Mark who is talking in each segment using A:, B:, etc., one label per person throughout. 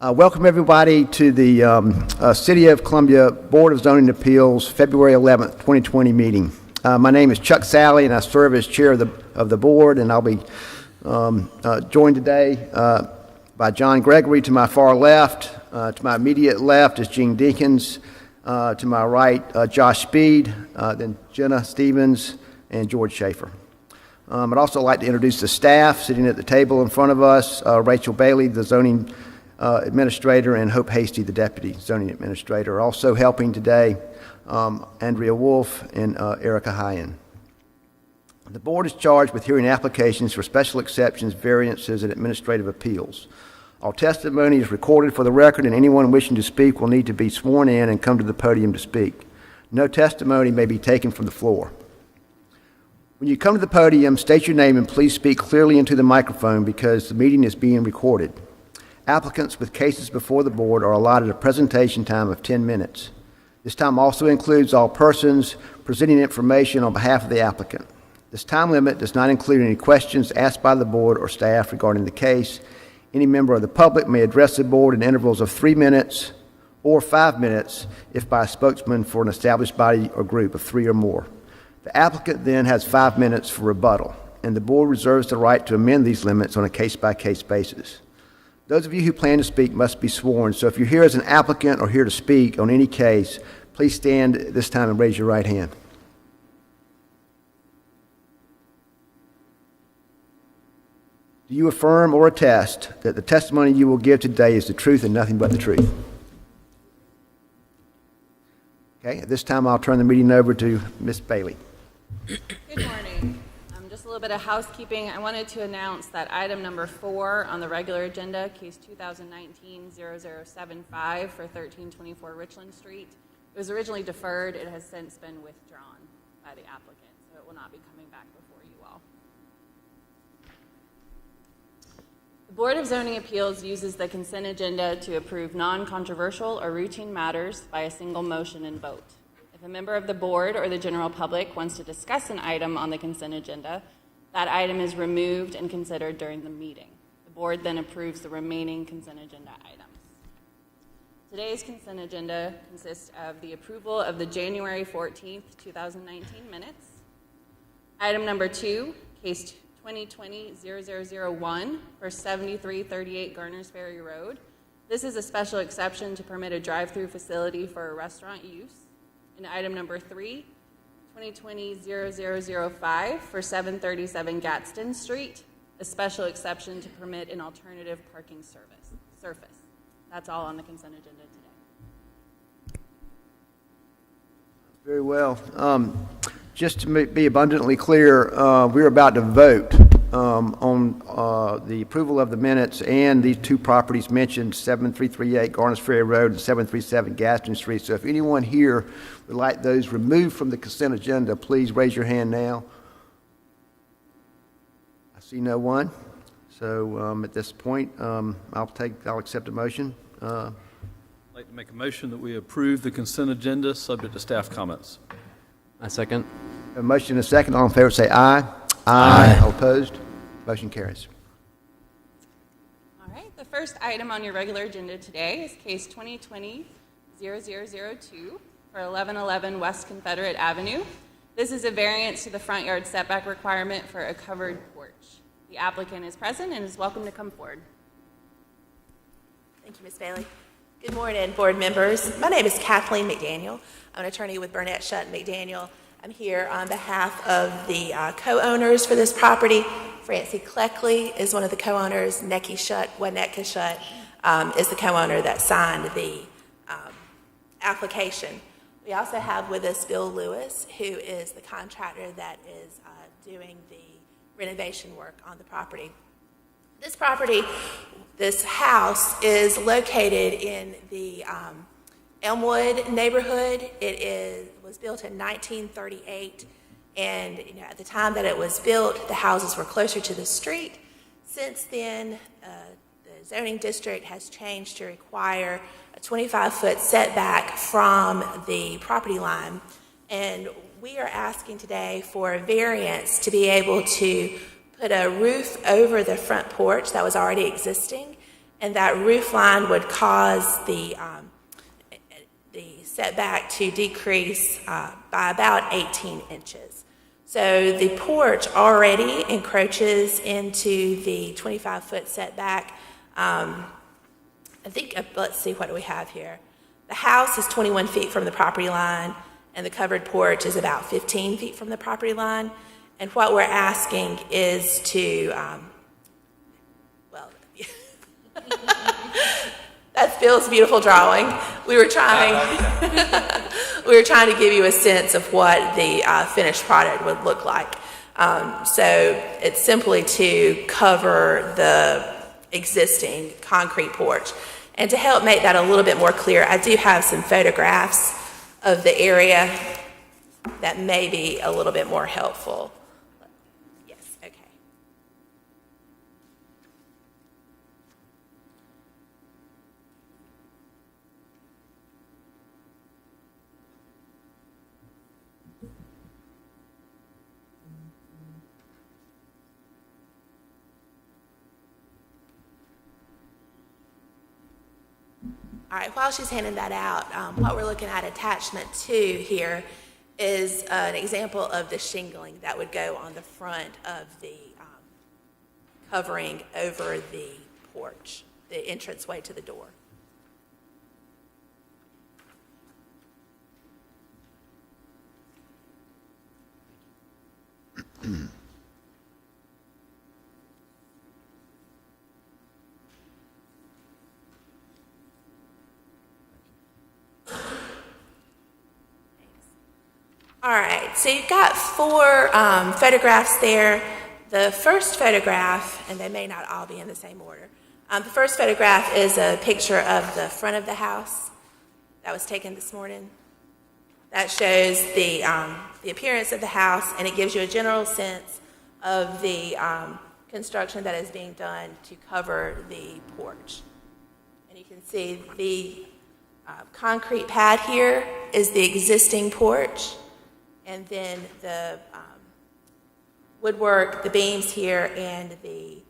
A: Welcome everybody to the City of Columbia Board of Zoning Appeals February 11th, 2020 meeting. My name is Chuck Sally and I serve as chair of the board, and I'll be joined today by John Gregory to my far left. To my immediate left is Gene Deakins. To my right, Josh Speed, then Jenna Stevens and George Schaefer. I'd also like to introduce the staff sitting at the table in front of us, Rachel Bailey, the zoning administrator, and Hope Hasty, the deputy zoning administrator. Also helping today, Andrea Wolf and Erica Hyen. The board is charged with hearing applications for special exceptions, variances, and administrative appeals. All testimony is recorded for the record, and anyone wishing to speak will need to be sworn in and come to the podium to speak. No testimony may be taken from the floor. When you come to the podium, state your name and please speak clearly into the microphone because the meeting is being recorded. Applicants with cases before the board are allotted a presentation time of 10 minutes. This time also includes all persons presenting information on behalf of the applicant. This time limit does not include any questions asked by the board or staff regarding the case. Any member of the public may address the board in intervals of 3 minutes or 5 minutes if by a spokesman for an established body or group of 3 or more. The applicant then has 5 minutes for rebuttal, and the board reserves the right to amend these limits on a case-by-case basis. Those of you who plan to speak must be sworn, so if you're here as an applicant or here to speak on any case, please stand at this time and raise your right hand. Do you affirm or attest that the testimony you will give today is the truth and nothing but the truth? Okay, at this time I'll turn the meeting over to Ms. Bailey.
B: Good morning. Just a little bit of housekeeping. I wanted to announce that item number 4 on the regular agenda, case 2019-0075 for 1324 Richland Street. It was originally deferred. It has since been withdrawn by the applicant, so it will not be coming back before you all. The Board of Zoning Appeals uses the consent agenda to approve non-controversial or routine matters by a single motion and vote. If a member of the board or the general public wants to discuss an item on the consent agenda, that item is removed and considered during the meeting. The board then approves the remaining consent agenda items. Today's consent agenda consists of the approval of the January 14th, 2019 minutes. Item number 2, case 2020-0001 for 7338 Garners Ferry Road. This is a special exception to permit a drive-through facility for a restaurant use. And item number 3, 2020-0005 for 737 Gadsden Street, a special exception to permit an alternative parking surface. That's all on the consent agenda today.
A: Very well. Just to be abundantly clear, we're about to vote on the approval of the minutes and these two properties mentioned, 7338 Garners Ferry Road and 737 Gadsden Street. So if anyone here would like those removed from the consent agenda, please raise your hand now. I see no one. So at this point, I'll accept a motion.
C: I'd like to make a motion that we approve the consent agenda subject to staff comments.
D: I second.
A: A motion and a second. All in favor say aye. Aye. All opposed? Motion carries.
B: All right, the first item on your regular agenda today is case 2020-0002 for 1111 West Confederate Avenue. This is a variance to the front yard setback requirement for a covered porch. The applicant is present and is welcome to come forward.
E: Thank you, Ms. Bailey. Good morning, board members. My name is Kathleen McDaniel. I'm an attorney with Burnett, Shutt & McDaniel. I'm here on behalf of the co-owners for this property. Francie Cleckley is one of the co-owners. Necky Shutt, Winnetka Shutt, is the co-owner that signed the application. We also have with us Bill Lewis, who is the contractor that is doing the renovation work on the property. This property, this house, is located in the Elmwood neighborhood. It was built in 1938, and at the time that it was built, the houses were closer to the street. Since then, the zoning district has changed to require a 25-foot setback from the property line, and we are asking today for a variance to be able to put a roof over the front porch that was already existing and that roof line would cause the setback to decrease by about 18 inches. So the porch already encroaches into the 25-foot setback. I think, let's see, what do we have here? The house is 21 feet from the property line, and the covered porch is about 15 feet from the property line. And what we're asking is to, that's Bill's beautiful drawing. We were trying to give you a sense of what the finished product would look like. So it's simply to cover the existing concrete porch. And to help make that a little bit more clear, I do have some photographs of the area that may be a little bit more helpful. Yes, okay. All right, while she's handing that out, what we're looking at attachment 2 here is an example of the shingling that would go on the front of the covering over the porch, the entranceway to the door. All right, so you've got 4 photographs there. The first photograph, and they may not all be in the same order. The first photograph is a picture of the front of the house that was taken this morning. That shows the appearance of the house, and it gives you a general sense of the construction that is being done to cover the porch. And you can see the concrete pad here is the existing porch. And then the woodwork, the beams here, and the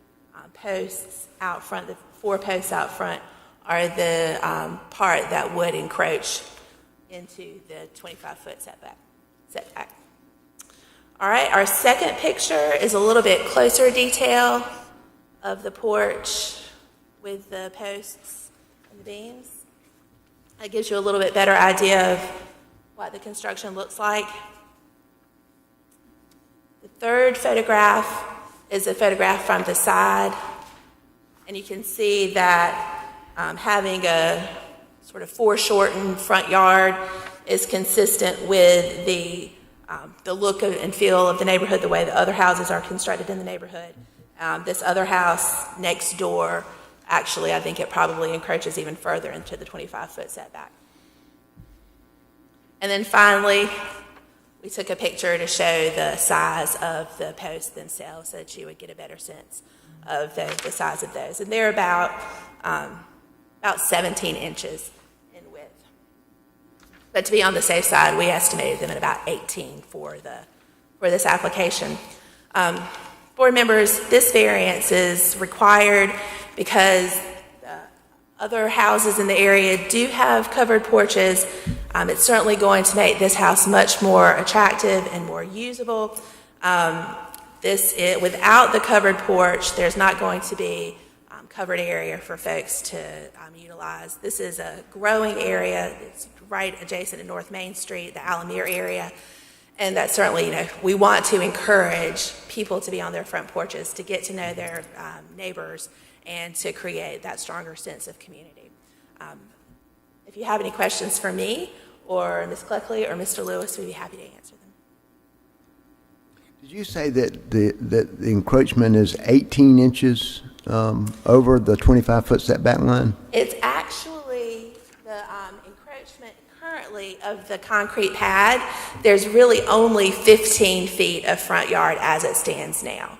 E: posts out front, the 4 posts out front, are the part that would encroach into the 25-foot setback. All right, our second picture is a little bit closer detail of the porch with the posts and the beams. That gives you a little bit better idea of what the construction looks like. The third photograph is a photograph from the side, and you can see that having a sort of foreshortened front yard is consistent with the look and feel of the neighborhood, the way the other houses are constructed in the neighborhood. This other house next door, actually, I think it probably encroaches even further into the 25-foot setback. And then finally, we took a picture to show the size of the posts themselves so that you would get a better sense of the size of those. And they're about 17 inches in width. But to be on the safe side, we estimated them at about 18 for this application. Board members, this variance is required because other houses in the area do have covered porches. It's certainly going to make this house much more attractive and more usable. Without the covered porch, there's not going to be covered area for folks to utilize. This is a growing area. It's right adjacent to North Main Street, the Alamere area. And that certainly, we want to encourage people to be on their front porches, to get to know their neighbors, and to create that stronger sense of community. If you have any questions for me or Ms. Cleckley or Mr. Lewis, we'd be happy to answer them.
A: Did you say that the encroachment is 18 inches over the 25-foot setback line?
E: It's actually the encroachment currently of the concrete pad. There's really only 15 feet of front yard as it stands now.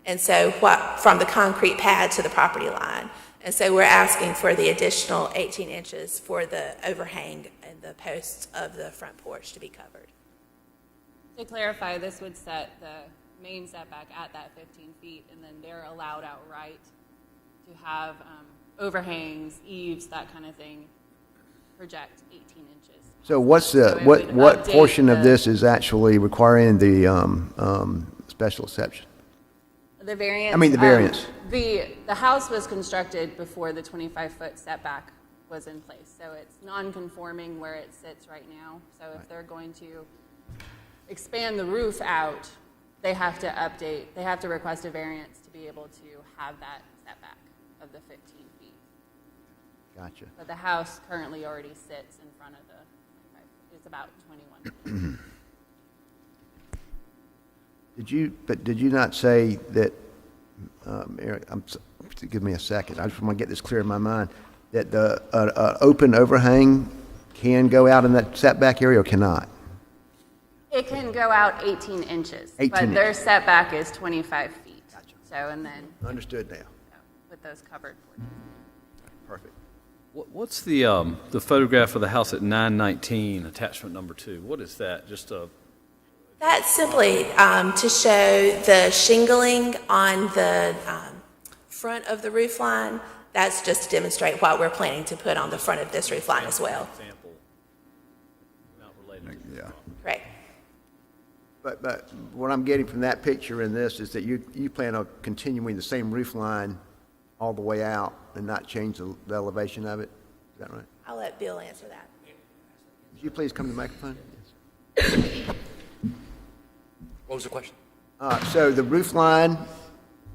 E: And so from the concrete pad to the property line. And so we're asking for the additional 18 inches for the overhang and the posts of the front porch to be covered.
B: To clarify, this would set the main setback at that 15 feet, and then they're allowed outright to have overhangs, eaves, that kind of thing, project 18 inches.
A: So what's
B: So
A: the,
B: it
A: what,
B: would
A: what
B: update
A: portion of
B: the-
A: this is actually requiring the special exception?
B: The variance.
A: I mean, the variance.
B: The house was constructed before the 25-foot setback was in place, so it's non-conforming where it sits right now. So if they're going to expand the roof out, they have to request a variance to be able to have that setback of the 15 feet.
A: Gotcha.
B: But the house currently already sits in front of the 25, it's about 21.
A: Did you not say that, Eric, give me a second, I just want to get this clear in my mind, that the open overhang can go out in that setback area or cannot?
B: It can go out 18 inches,
A: 18
B: but their
A: inches.
B: setback is 25 feet. So, and then
A: Understood now.
B: with those covered porches.
A: Perfect.
C: What's the photograph of the house at 919, attachment number 2? What is that? Just a,
E: That's simply to show the shingling on the front of the roof line. That's just to demonstrate what we're planning to put on the front of this roof line as well.
C: example, not related to
D: Yeah.
E: Correct.
A: But what I'm getting from that picture in this is that you plan on continuing the same roof line all the way out and not change the elevation of it? Is that right?
E: I'll let Bill answer that.
A: Would you please come to the microphone?
F: What was the question?
A: So the roof line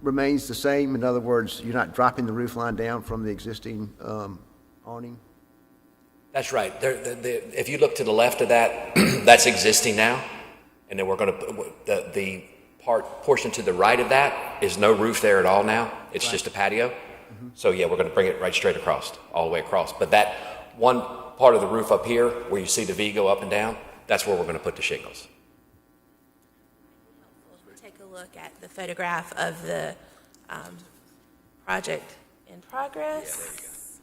A: remains the same? In other words, you're not dropping the roof line down from the existing awning?
F: That's right. If you look to the left of that, that's existing now. And then we're going to, the portion to the right of that is no roof there at all now. It's just a patio. So yeah, we're going to bring it right straight across, all the way across. But that one part of the roof up here, where you see the V go up and down, that's where we're going to put the shingles.
E: We'll take a look at the photograph of the project in progress.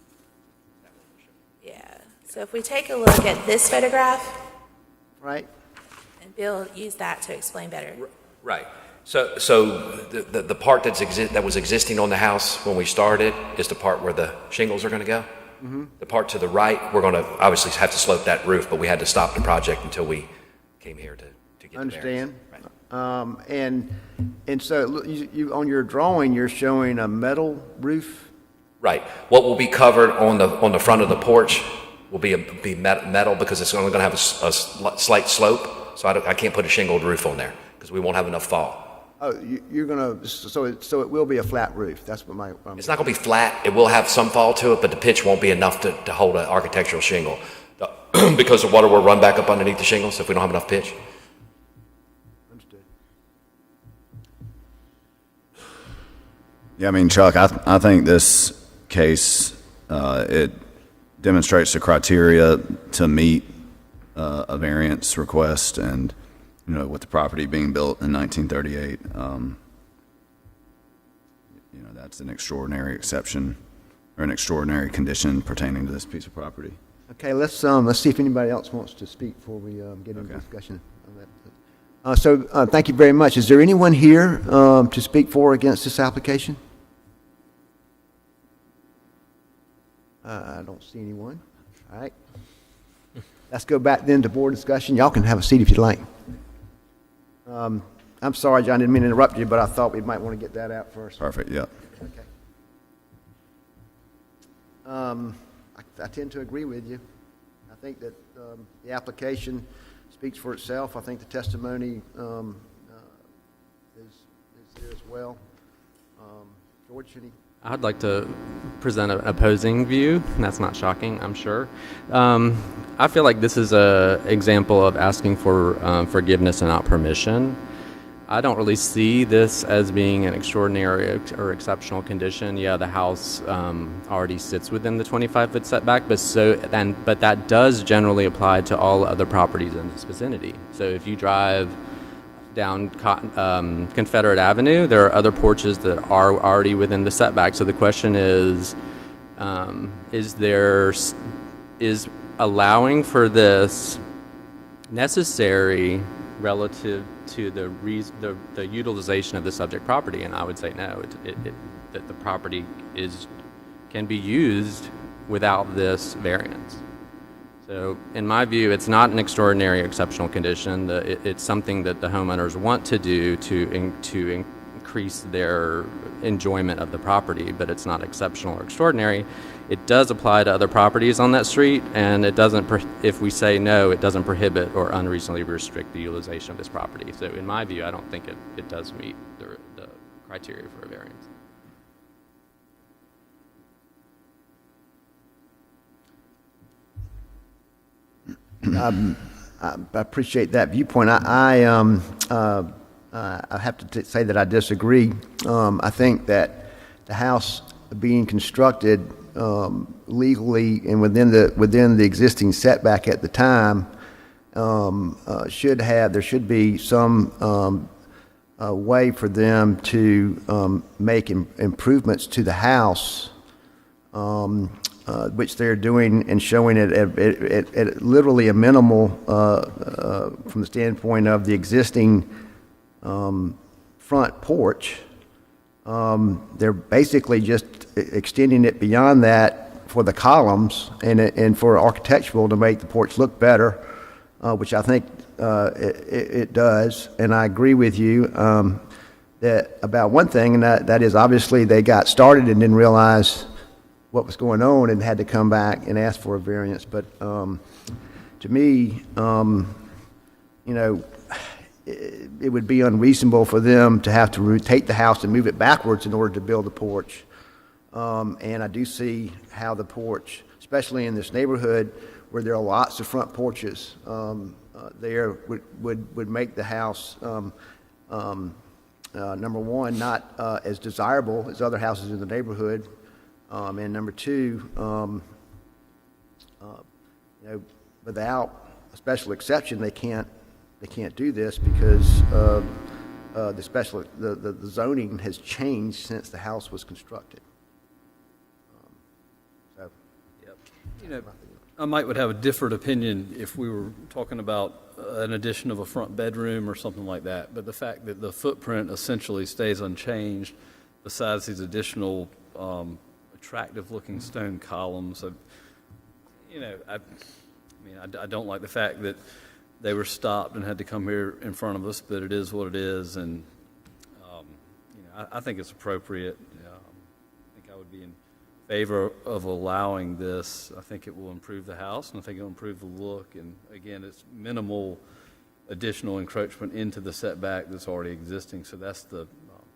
E: Yeah. So if we take a look at this photograph,
A: Right?
E: and Bill used that to explain better.
F: Right. So the part that was existing on the house when we started is the part where the shingles are going to go. The part to the right, we're going to obviously have to slope that roof, but we had to stop the project until we came here to get the
A: Understand.
F: variance. Right.
A: And so you, on your drawing, you're showing a metal roof?
F: Right. What will be covered on the front of the porch will be metal because it's only going to have a slight slope. So I can't put a shingled roof on there because we won't have enough fall.
A: Oh, you're gonna, so it will be a flat roof? That's what
F: It's not going to be flat. It will have some fall to it, but the pitch won't be enough to hold an architectural shingle because the water will run back up underneath the shingles if we don't have enough pitch.
A: Understood.
D: Yeah, I mean, Chuck, I think this case, it demonstrates the criteria to meet a variance request and, you know, with the property being built in 1938, you know, that's an extraordinary exception or an extraordinary condition pertaining to this piece of property.
A: Okay, let's see if anybody else wants to speak before we get into
D: Okay.
A: discussion on that. So thank you very much. Is there anyone here to speak for or against this application? I don't see anyone. All right. Let's go back then to board discussion. Y'all can have a seat if you'd like. I'm sorry, John, didn't mean to interrupt you, but I thought we might want to get that out first.
D: Perfect, yeah.
A: Okay. I tend to agree with you. I think that the application speaks for itself. I think the testimony is there as well. George, any?
G: I'd like to present an opposing view, and that's not shocking, I'm sure. I feel like this is an example of asking for forgiveness and not permission. I don't really see this as being an extraordinary or exceptional condition. Yeah, the house already sits within the 25-foot setback, but that does generally apply to all other properties in this vicinity. So if you drive down Confederate Avenue, there are other porches that are already within the setback. So the question is allowing for this necessary relative to the utilization of the subject property? And I would say no. That the property is can be used without this variance. So in my view, it's not an extraordinary or exceptional condition. It's something that the homeowners want to do to increase their enjoyment of the property, but it's not exceptional or extraordinary. It does apply to other properties on that street, and it doesn't, if we say no, it doesn't prohibit or unreasonably restrict the utilization of this property. So in my view, I don't think it does meet the criteria for a variance.
A: I appreciate that viewpoint. I have to say that I disagree. I think that the house being constructed legally and within the existing setback at the time there should be some way for them to make improvements to the house, which they're doing and showing it at literally a minimal from the standpoint of the existing front porch. They're basically just extending it beyond that for the columns and for architectural to make the porch look better, which I think it does. And I agree with you that about one thing, and that is obviously they got started and didn't realize what was going on and had to come back and ask for a variance. But to me, it would be unreasonable for them to have to rotate the house and move it backwards in order to build the porch. And I do see how the porch, especially in this neighborhood where there are lots of front porches, there would make the house, number one, not as desirable as other houses in the neighborhood. And number two, without a special exception, they can't do this because the zoning has changed since the house was constructed.
C: I would have a different opinion if we were talking about an addition of a front bedroom or something like that. But the fact that the footprint essentially stays unchanged, besides these additional attractive-looking stone columns, I don't like the fact that they were stopped and had to come here in front of us, but it is what it is, and I think it's appropriate. I think I would be in favor of allowing this. I think it will improve the house, and I think it will improve the look, and again, it's minimal additional encroachment into the setback that's already existing, so that's the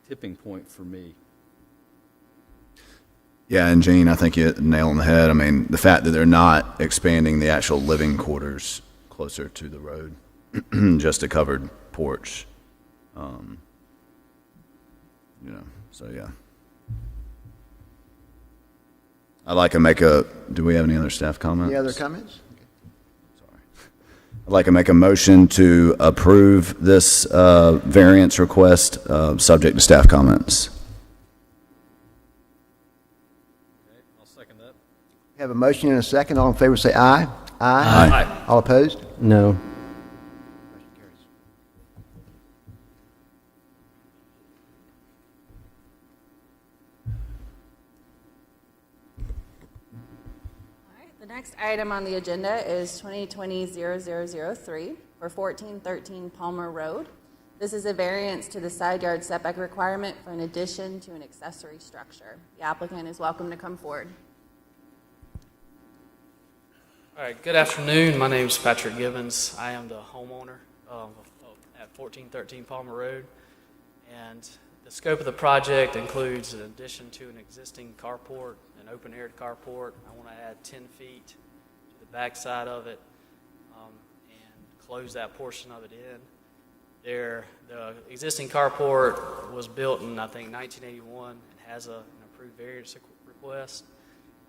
C: tipping point for me.
D: Yeah, and Gene, I think you hit the nail on the head. I mean, the fact that they're not expanding the actual living quarters closer to the road, just a covered porch. So yeah. I'd like to make do we have any other staff comments?
A: Any other comments?
D: I'd like to make a motion to approve this variance request, subject to staff comments.
C: I'll second that.
A: We have a motion and a second. All in favor say aye.
D: Aye.
A: All opposed?
G: No.
B: The next item on the agenda is 2020-0003 for 1413 Palmer Road. This is a variance to the side yard setback requirement for an addition to an accessory structure. The applicant is welcome to come forward.
H: All right, good afternoon. My name is Patrick Gibbons. I am the homeowner at 1413 Palmer Road. And the scope of the project includes an addition to an existing carport, an open-air carport. I want to add 10 feet to the back side of it and close that portion of it in. The existing carport was built in, I think, 1981 and has an approved variance request.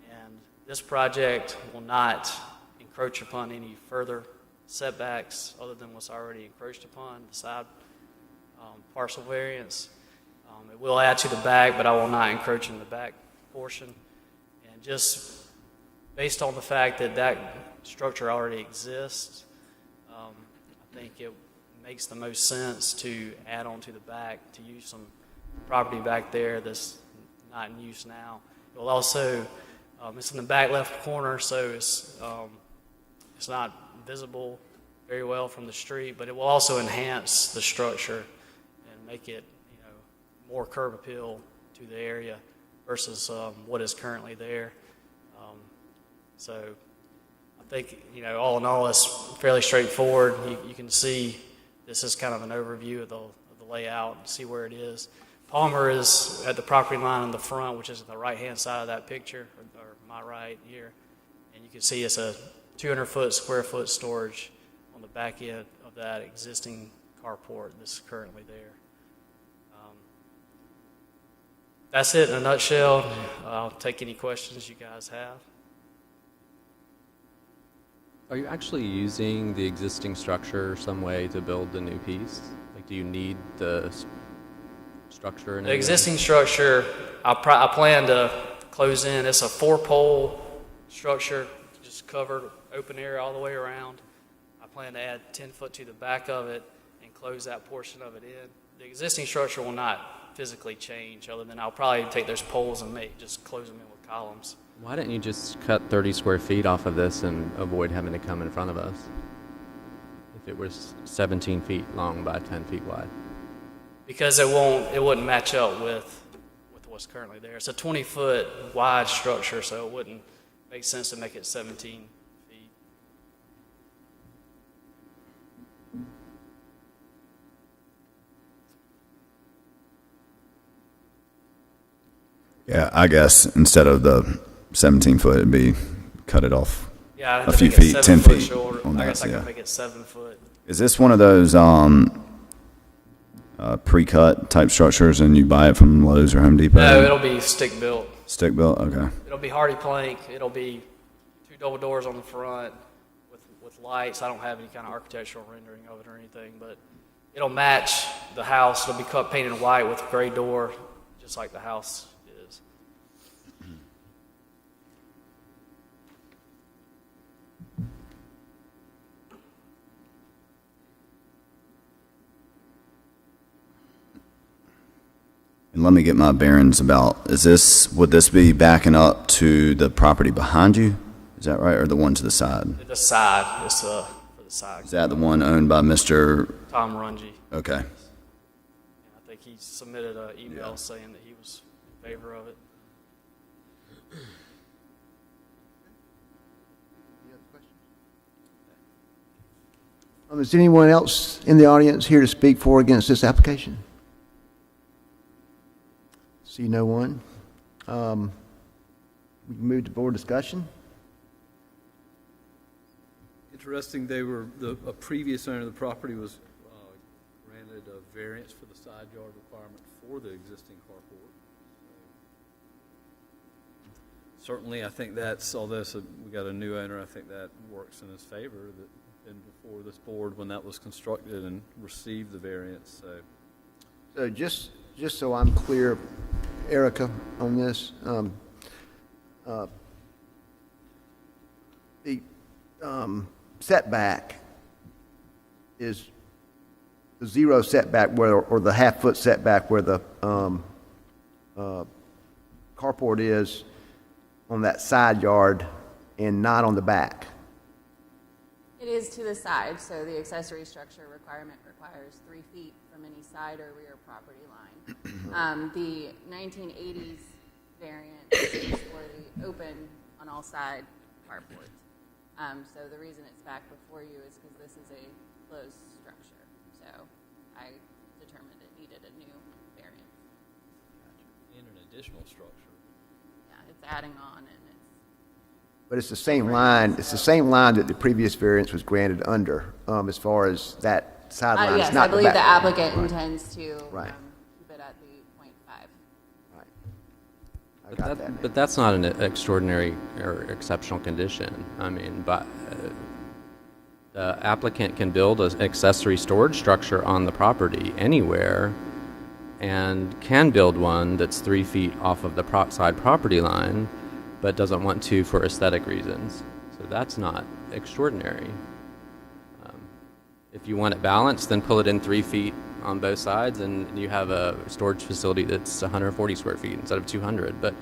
H: And this project will not encroach upon any further setbacks other than what's already encroached upon, the side parcel variance. It will add to the back, but I will not encroach in the back portion. And just based on the fact that that structure already exists, I think it makes the most sense to add on to the back, to use some property back there that's not in use now, It will also, it's in the back left corner, so it's not visible very well from the street, but it will also enhance the structure and make it, more curb appeal to the area versus what is currently there. So I think, all in all, it's fairly straightforward. You can see this is kind of an overview of the layout, see where it is. Palmer is at the property line in the front, which is on the right-hand side of that picture, or my right here. And you can see it's a 200 square foot storage on the back end of that existing carport that's currently there. That's it in a nutshell. I'll take any questions you guys have.
G: Are you actually using the existing structure some way to build the new piece? Like, do you need the structure? And
H: The existing structure, I plan to close in. It's a 4-pole structure, just covered, open area all the way around. I plan to add 10 foot to the back of it and close that portion of it in. The existing structure will not physically change, other than I'll probably take those poles and just close them in with columns.
G: Why didn't you just cut 30 square feet off of this and avoid having to come in front of us? If it was 17 feet long by 10 feet wide.
H: Because it wouldn't match up with what's currently there. It's a 20-foot wide structure, so it wouldn't make sense to make it 17 feet.
D: Yeah, I guess instead of the 17 foot, it'd be cut it off
H: Yeah, I'd have
D: a
H: to
D: few
H: make it
D: feet, 10
H: 7 foot
D: feet.
H: shorter.
D: on
H: I
D: that,
H: guess I
D: yeah.
H: could make it 7 foot.
D: Is this one of those pre-cut type structures and you buy it from Lowe's or Home Depot?
H: No, it'll be stick built.
D: Stick built? Okay.
H: It'll be hardy plank. It'll be 2 double doors on the front with lights. I don't have any kind of architectural rendering of it or anything, but it'll match the house. It'll be painted white with a gray door, just like the house is.
D: And let me get my bearings about, would this be backing up to the property behind you? Is that right? Or the one to the side?
H: The side, it's for the side.
D: Is that the one owned by Mr.?
H: Tom Runge.
D: Okay.
H: I think he submitted an email saying that he was in favor of it.
A: Is anyone else in the audience here to speak for or against this application? See no one. We can move to board discussion.
C: Interesting, a previous owner of the property was granted a variance for the side yard requirement for the existing carport. Certainly, I think although we got a new owner, I think that works in his favor, that been before this board when that was constructed and received the variance,
A: So just so I'm clear, Erica, on this, the setback is the 0 setback or the half-foot setback where the carport is on that side yard and not on the back.
B: It is to the side, so the accessory structure requirement requires 3 feet from any side or rear property line. The 1980s variant is for the open on all side carport. So the reason it's back before you is because this is a closed structure. So I determined it needed a new variance.
C: in an additional structure.
B: Yeah, it's adding on and it's,
A: But it's the same line, it's the same line that the previous variance was granted under, as far as that sideline. It's
B: yes,
A: not
B: I believe the
A: back.
B: applicant intends to
A: Right.
B: keep it at the 0.5.
A: Right. I got that now.
G: But that's not an extraordinary or exceptional condition. I mean, but the applicant can build an accessory storage structure on the property anywhere and can build one that's 3 feet off of the side property line, but doesn't want to for aesthetic reasons. So that's not extraordinary. If you want it balanced, then pull it in 3 feet on both sides, and you have a storage facility that's 140 square feet instead of 200. But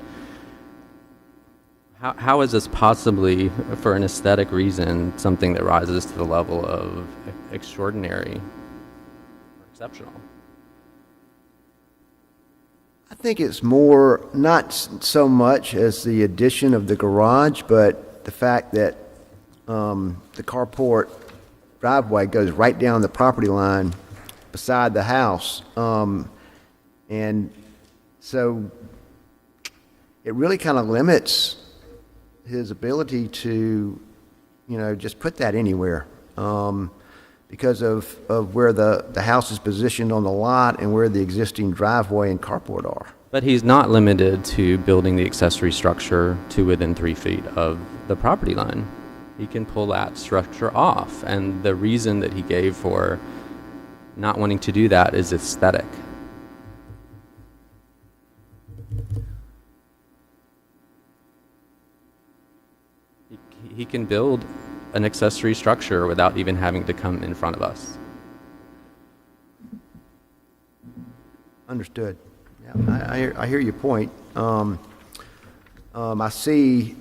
G: How is this possibly, for an aesthetic reason, something that rises to the level of extraordinary or exceptional?
A: I think it's more, not so much as the addition of the garage, but the fact that the carport driveway goes right down the property line beside the house. And so it really kind of limits his ability to, just put that anywhere, because of where the house is positioned on the lot and where the existing driveway and carport are.
G: But he's not limited to building the accessory structure to within 3 feet of the property line. He can pull that structure off, and the reason that he gave for not wanting to do that is aesthetic. He can build an accessory structure without even having to come in front of us.
A: Understood. Yeah, I hear your point. I see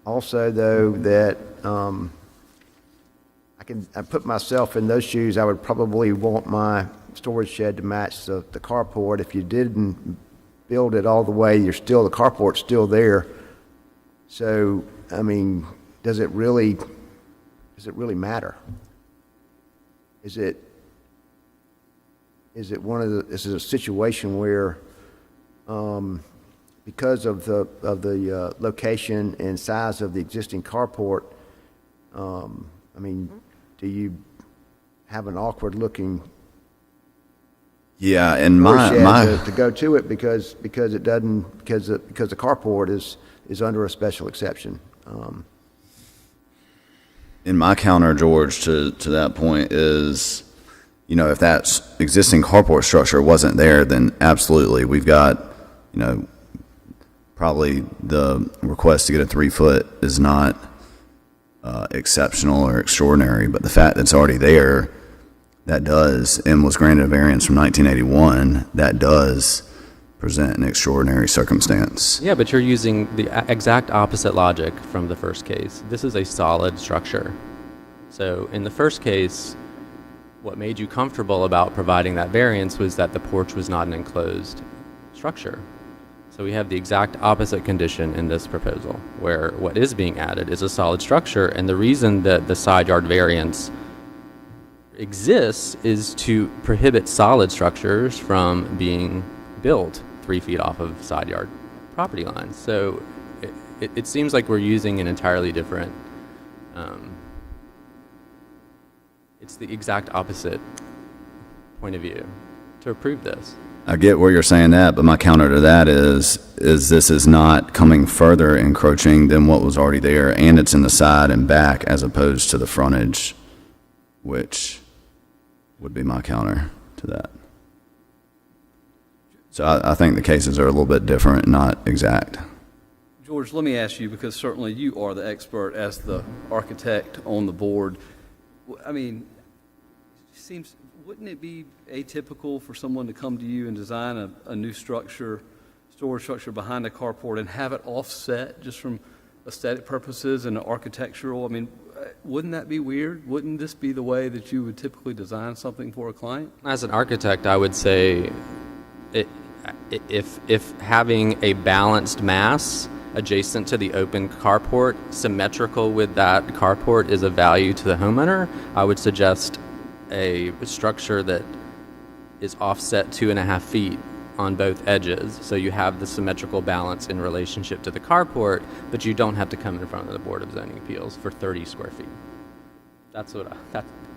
A: also, though, that I put myself in those shoes. I would probably want my storage shed to match the carport. If you didn't build it all the way, the carport's still there. So, I mean, does it really matter? Is it this is a situation where, because of the location and size of the existing carport, I mean, do you have an awkward looking
D: Yeah, and
A: storage shed
D: my
A: to go to it because the carport is under a special exception?
D: in my counter, George, to that point is, if that existing carport structure wasn't there, then absolutely, we've got, probably the request to get a 3-foot is not exceptional or extraordinary, but the fact that it's already there, that does, and was granted a variance from 1981, that does present an extraordinary circumstance.
G: Yeah, but you're using the exact opposite logic from the first case. This is a solid structure. So in the first case, what made you comfortable about providing that variance was that the porch was not an enclosed structure. So we have the exact opposite condition in this proposal, where what is being added is a solid structure, and the reason that the side yard variance exists is to prohibit solid structures from being built 3 feet off of side yard property lines. So it seems like we're using an entirely different, it's the exact opposite point of view to approve this.
D: I get where you're saying that, but my counter to that is this is not coming further encroaching than what was already there, and it's in the side and back as opposed to the frontage, which would be my counter to that. So I think the cases are a little bit different, not exact.
C: George, let me ask you, because certainly you are the expert as the architect on the board. I mean, wouldn't it be atypical for someone to come to you and design a new structure, storage structure behind a carport and have it offset just from aesthetic purposes and architectural? I mean, wouldn't that be weird? Wouldn't this be the way that you would typically design something for a client?
G: As an architect, I would say if having a balanced mass adjacent to the open carport, symmetrical with that carport, is of value to the homeowner, I would suggest a structure that is offset 2.5 feet on both edges, so you have the symmetrical balance in relationship to the carport, but you don't have to come in front of the Board of Zoning Appeals for 30 square feet.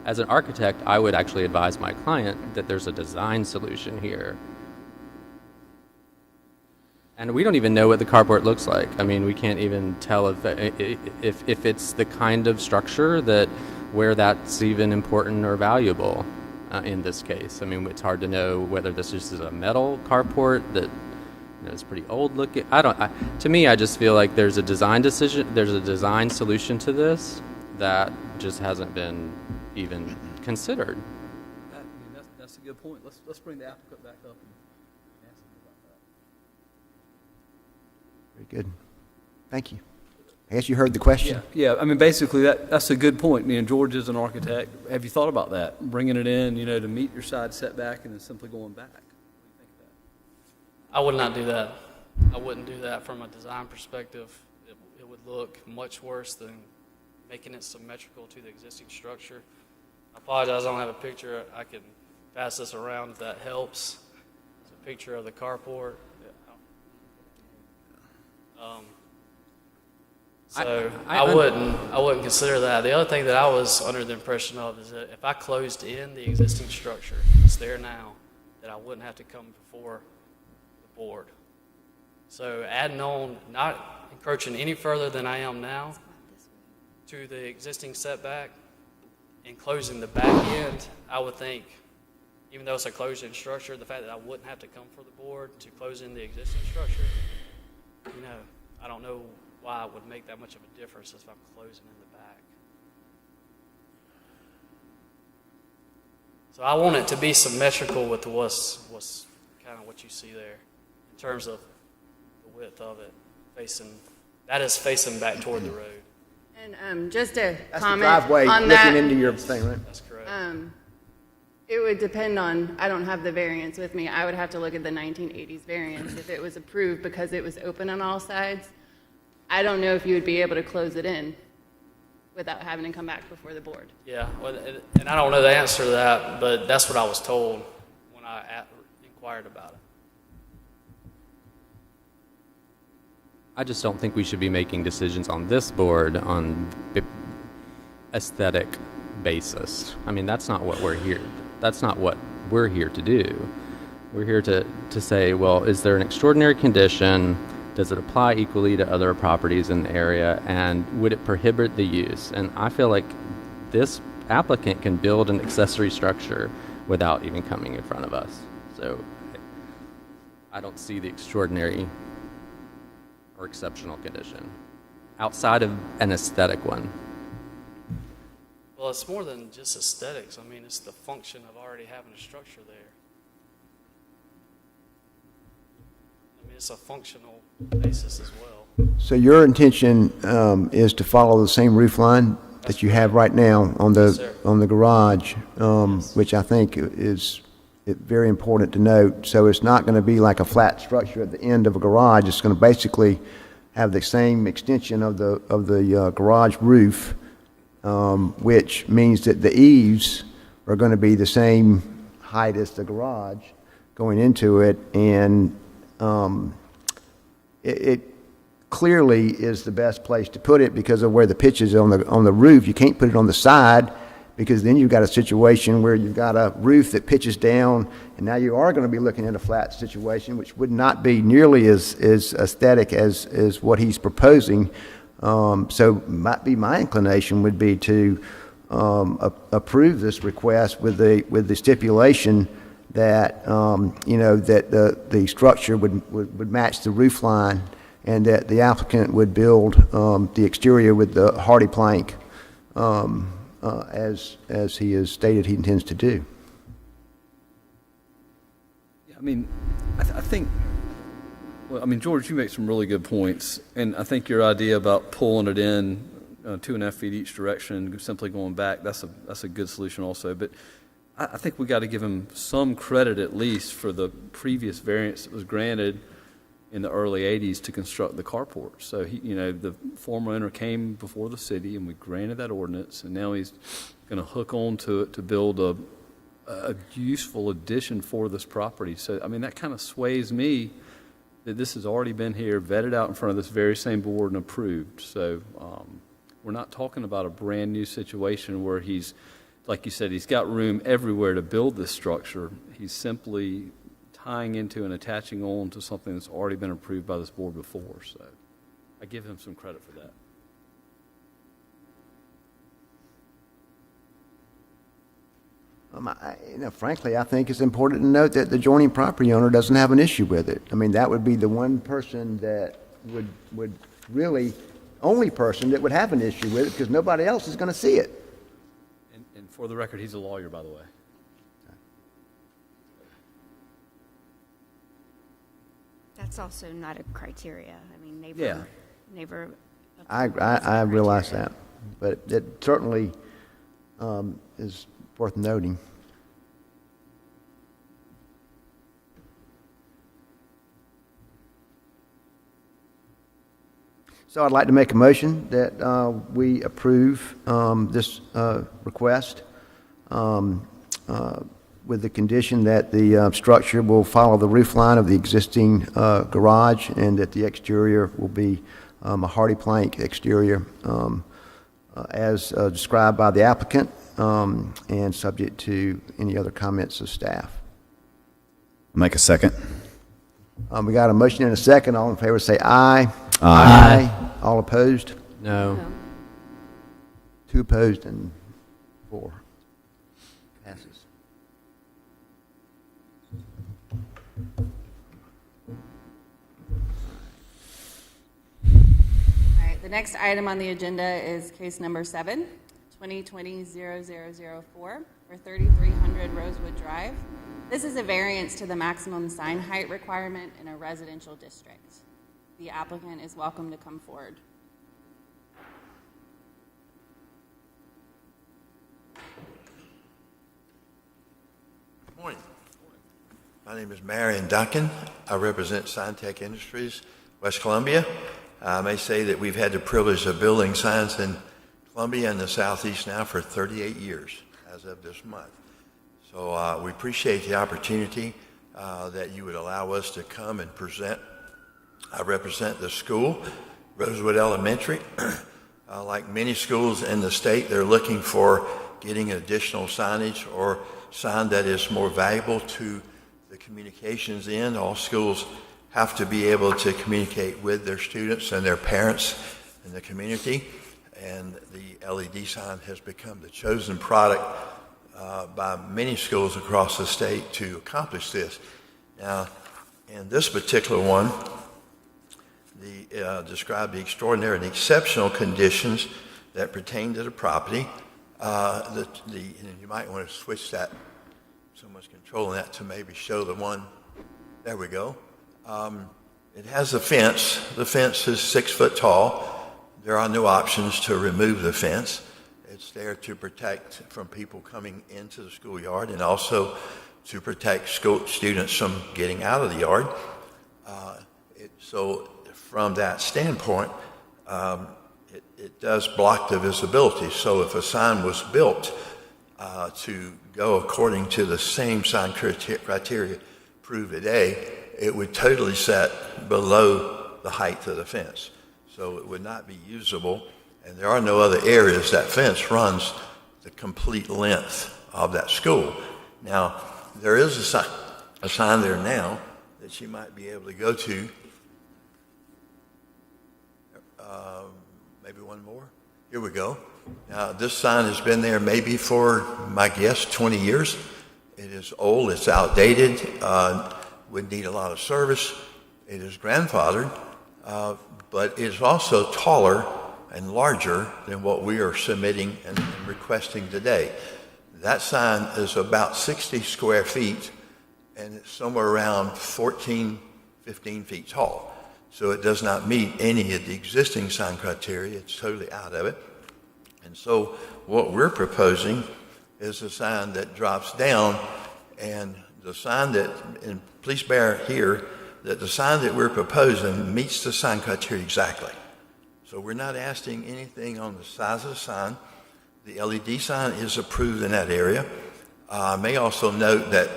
G: As an architect, I would actually advise my client that there's a design solution here. And we don't even know what the carport looks like. I mean, we can't even tell if it's the kind of structure that where that's even important or valuable in this case. I mean, it's hard to know whether this is a metal carport that is pretty old looking. To me, I just feel like there's a design decision, there's a design solution to this that just hasn't been even considered.
C: That's a good point. Let's bring the applicant back up and ask him about that.
A: Very good. Thank you. I guess you heard the question?
C: Yeah, I mean, basically, that's a good point. George is an architect. Have you thought about that? Bringing it in, to meet your side setback and then simply going back? What do you think of that?
H: I would not do that. I wouldn't do that from a design perspective. It would look much worse than making it symmetrical to the existing structure. I apologize, I don't have a picture. I can pass this around if that helps. It's a picture of the carport. So I wouldn't consider that. The other thing that I was under the impression of is that if I closed in the existing structure, it's there now, that I wouldn't have to come before the board. So adding on, not encroaching any further than I am now to the existing setback and closing the back end, I would think, even though it's a closed-in structure, the fact that I wouldn't have to come for the board to close in the existing structure, I don't know why it would make that much of a difference if I'm closing in the back. So I want it to be symmetrical with what's kind of what you see there in terms of the width of it facing back toward the road.
B: And just to
A: That's the
B: comment
A: driveway
B: on that,
A: looking into your thing, right?
H: That's correct.
B: it would depend on, I don't have the variance with me. I would have to look at the 1980s variance if it was approved because it was open on all sides. I don't know if you would be able to close it in without having to come back before the board.
H: Yeah, well, and I don't know the answer to that, but that's what I was told when I inquired about it.
G: I just don't think we should be making decisions on this board on aesthetic basis. I mean, that's not what we're here. That's not what we're here to do. We're here to say, well, is there an extraordinary condition? Does it apply equally to other properties in the area? And would it prohibit the use? And I feel like this applicant can build an accessory structure without even coming in front of us. So I don't see the extraordinary or exceptional condition outside of an aesthetic one.
H: Well, it's more than just aesthetics. I mean, it's the function of already having a structure there. I mean, it's a functional basis as well.
A: So your intention is to follow the same roof line that you have right now on
H: Yes, sir.
A: the garage, which I think is very important to note. So it's not going to be like a flat structure at the end of a garage. It's going to basically have the same extension of the garage roof, which means that the eaves are going to be the same height as the garage going into it, and it clearly is the best place to put it because of where the pitch is on the roof. You can't put it on the side because then you've got a situation where you've got a roof that pitches down, and now you are going to be looking at a flat situation, which would not be nearly as aesthetic as what he's proposing. So might be my inclination would be to approve this request with the stipulation that that the structure would match the roof line, and that the applicant would build the exterior with the hardy plank as he has stated he intends to do.
C: Yeah, I mean, I think, well, I mean, George, you make some really good points, and I think your idea about pulling it in 2.5 feet each direction, simply going back, that's a good solution also. But I think we got to give him some credit at least for the previous variance that was granted in the early 80s to construct the carport. So the former owner came before the city, and we granted that ordinance, and now he's going to hook on to it to build a useful addition for this property. So I mean, that kind of sways me that this has already been here, vetted out in front of this very same board and approved. So we're not talking about a brand new situation where he's, like you said, he's got room everywhere to build this structure. He's simply tying into and attaching on to something that's already been approved by this board before. So I give him some credit for that.
A: Frankly, I think it's important to note that the adjoining property owner doesn't have an issue with it. I mean, that would be the one person that would really, only person that would have an issue with it, because nobody else is going to see it.
C: And for the record, he's a lawyer, by the way.
I: That's also not a criteria. I mean,
C: Yeah.
I: neighbor
A: I realize that, but it certainly is worth noting. So I'd like to make a motion that we approve this request with the condition that the structure will follow the roof line of the existing garage and that the exterior will be a hardy plank exterior as described by the applicant and subject to any other comments of staff.
D: Make a second.
A: We got a motion and a second. All in favor say aye.
D: Aye.
A: All opposed?
G: No.
A: 2 opposed and 4. Passes.
B: All right, the next item on the agenda is case number 7, 2020-0004 for 3300 Rosewood Drive. This is a variance to the maximum sign height requirement in a residential district. The applicant is welcome to come forward.
I: Good morning. My name is Marion Duncan. I represent Signtech Industries, West Columbia. I may say that we've had the privilege of building signs in Columbia and the Southeast now for 38 years as of this month. So we appreciate the opportunity that you would allow us to come and present. I represent the school, Rosewood Elementary. Like many schools in the state, they're looking for getting additional signage or sign that is more valuable to the communications end. All schools have to be able to communicate with their students and their parents and the community. And the LED sign has become the chosen product by many schools across the state to accomplish this. Now, in this particular one, describe the extraordinary and exceptional conditions that pertain to the property. And you might want to switch that, someone's controlling that, to maybe show the one. There we go. It has a fence. The fence is 6 foot tall. There are no options to remove the fence. It's there to protect from people coming into the schoolyard and also to protect school students from getting out of the yard. So from that standpoint, it does block the visibility. So if a sign was built to go according to the same sign criteria approved today, it would totally set below the height of the fence. So it would not be usable, and there are no other areas. That fence runs the complete length of that school. Now, there is a sign there now that you might be able to go to. Maybe one more. Here we go. Now, this sign has been there maybe for, my guess, 20 years. It is old, it's outdated, would need a lot of service. It is grandfathered, but it is also taller and larger than what we are submitting and requesting today. That sign is about 60 square feet, and it's somewhere around 14, 15 feet tall. So it does not meet any of the existing sign criteria. It's totally out of it. And so what we're proposing is a sign that drops down, and the sign that, and please bear here, that the sign that we're proposing meets the sign criteria exactly. So we're not asking anything on the size of the sign. The LED sign is approved in that area. I may also note that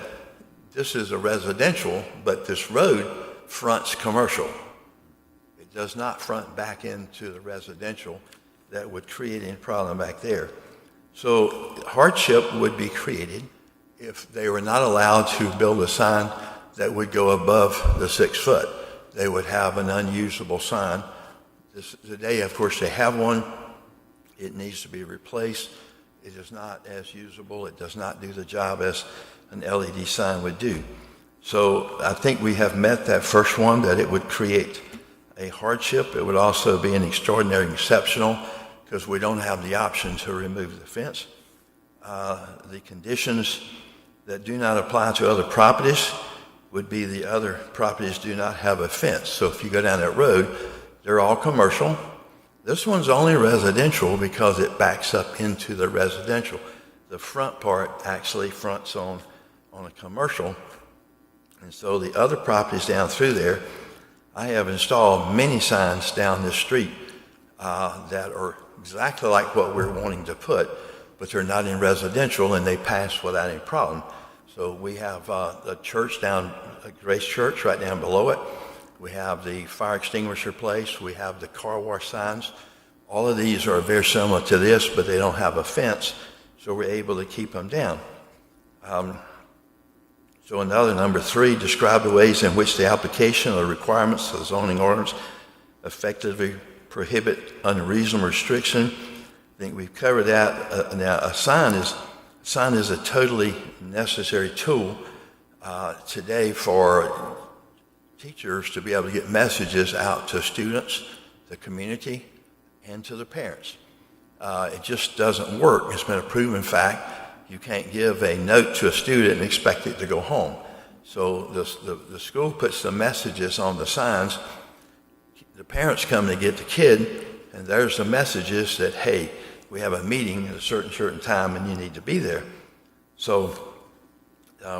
I: this is a residential, but this road fronts commercial. It does not front back into the residential. That would create any problem back there. So hardship would be created if they were not allowed to build a sign that would go above the 6 foot. They would have an unusable sign. Today, of course, they have one. It needs to be replaced. It is not as usable. It does not do the job as an LED sign would do. So I think we have met that first one, that it would create a hardship. It would also be an extraordinary and exceptional, because we don't have the option to remove the fence. The conditions that do not apply to other properties would be the other properties do not have a fence. So if you go down that road, they're all commercial. This one's only residential because it backs up into the residential. The front part actually fronts on a commercial. And so the other properties down through there, I have installed many signs down this street that are exactly like what we're wanting to put, but they're not in residential and they pass without any problem. So we have the church down, Grace Church right down below it. We have the fire extinguisher place. We have the car wash signs. All of these are very similar to this, but they don't have a fence, so we're able to keep them down. So another number 3, describe the ways in which the application of the requirements of the zoning ordinance effectively prohibit unreasonable restriction. I think we've covered that. Now, a sign is a totally necessary tool today for teachers to be able to get messages out to students, the community, and to the parents. It just doesn't work. It's been a proven fact. You can't give a note to a student and expect it to go home. So the school puts the messages on the signs. The parents come to get the kid, and there's the messages that, hey, we have a meeting at a certain time and you need to be there. So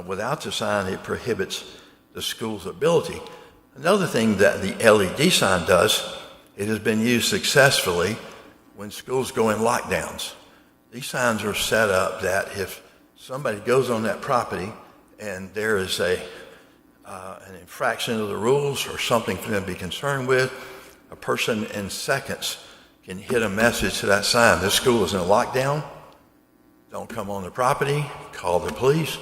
I: without the sign, it prohibits the school's ability. Another thing that the LED sign does, it has been used successfully when schools go in lockdowns. These signs are set up that if somebody goes on that property and there is an infraction of the rules or something for them to be concerned with, a person in seconds can hit a message to that sign. This school is in lockdown. Don't come on the property. Call the police.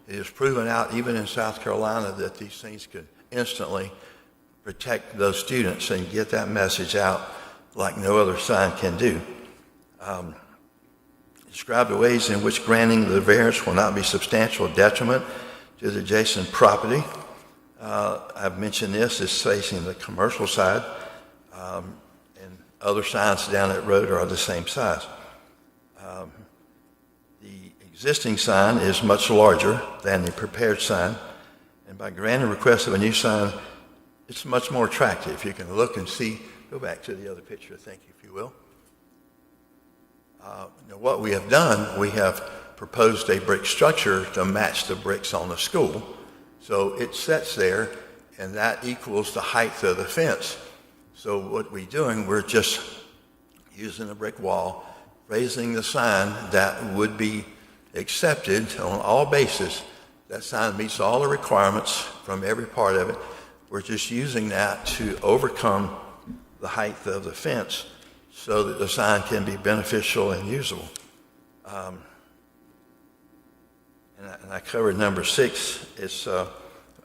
I: It is proven out even in South Carolina that these things could instantly protect those students and get that message out like no other sign can do. Describe the ways in which granting the variance will not be substantial detriment to the adjacent property. I've mentioned this is facing the commercial side, and other signs down that road are the same size. The existing sign is much larger than the prepared sign, and by granting request of a new sign, it's much more attractive. You can look and see. Go back to the other picture, thank you, if you will. Now what we have done, we have proposed a brick structure to match the bricks on the school. So it sits there, and that equals the height of the fence. So what we're doing, we're just using a brick wall, raising the sign that would be accepted on all bases. That sign meets all the requirements from every part of it. We're just using that to overcome the height of the fence so that the sign can be beneficial and usable. And I covered number 6. It's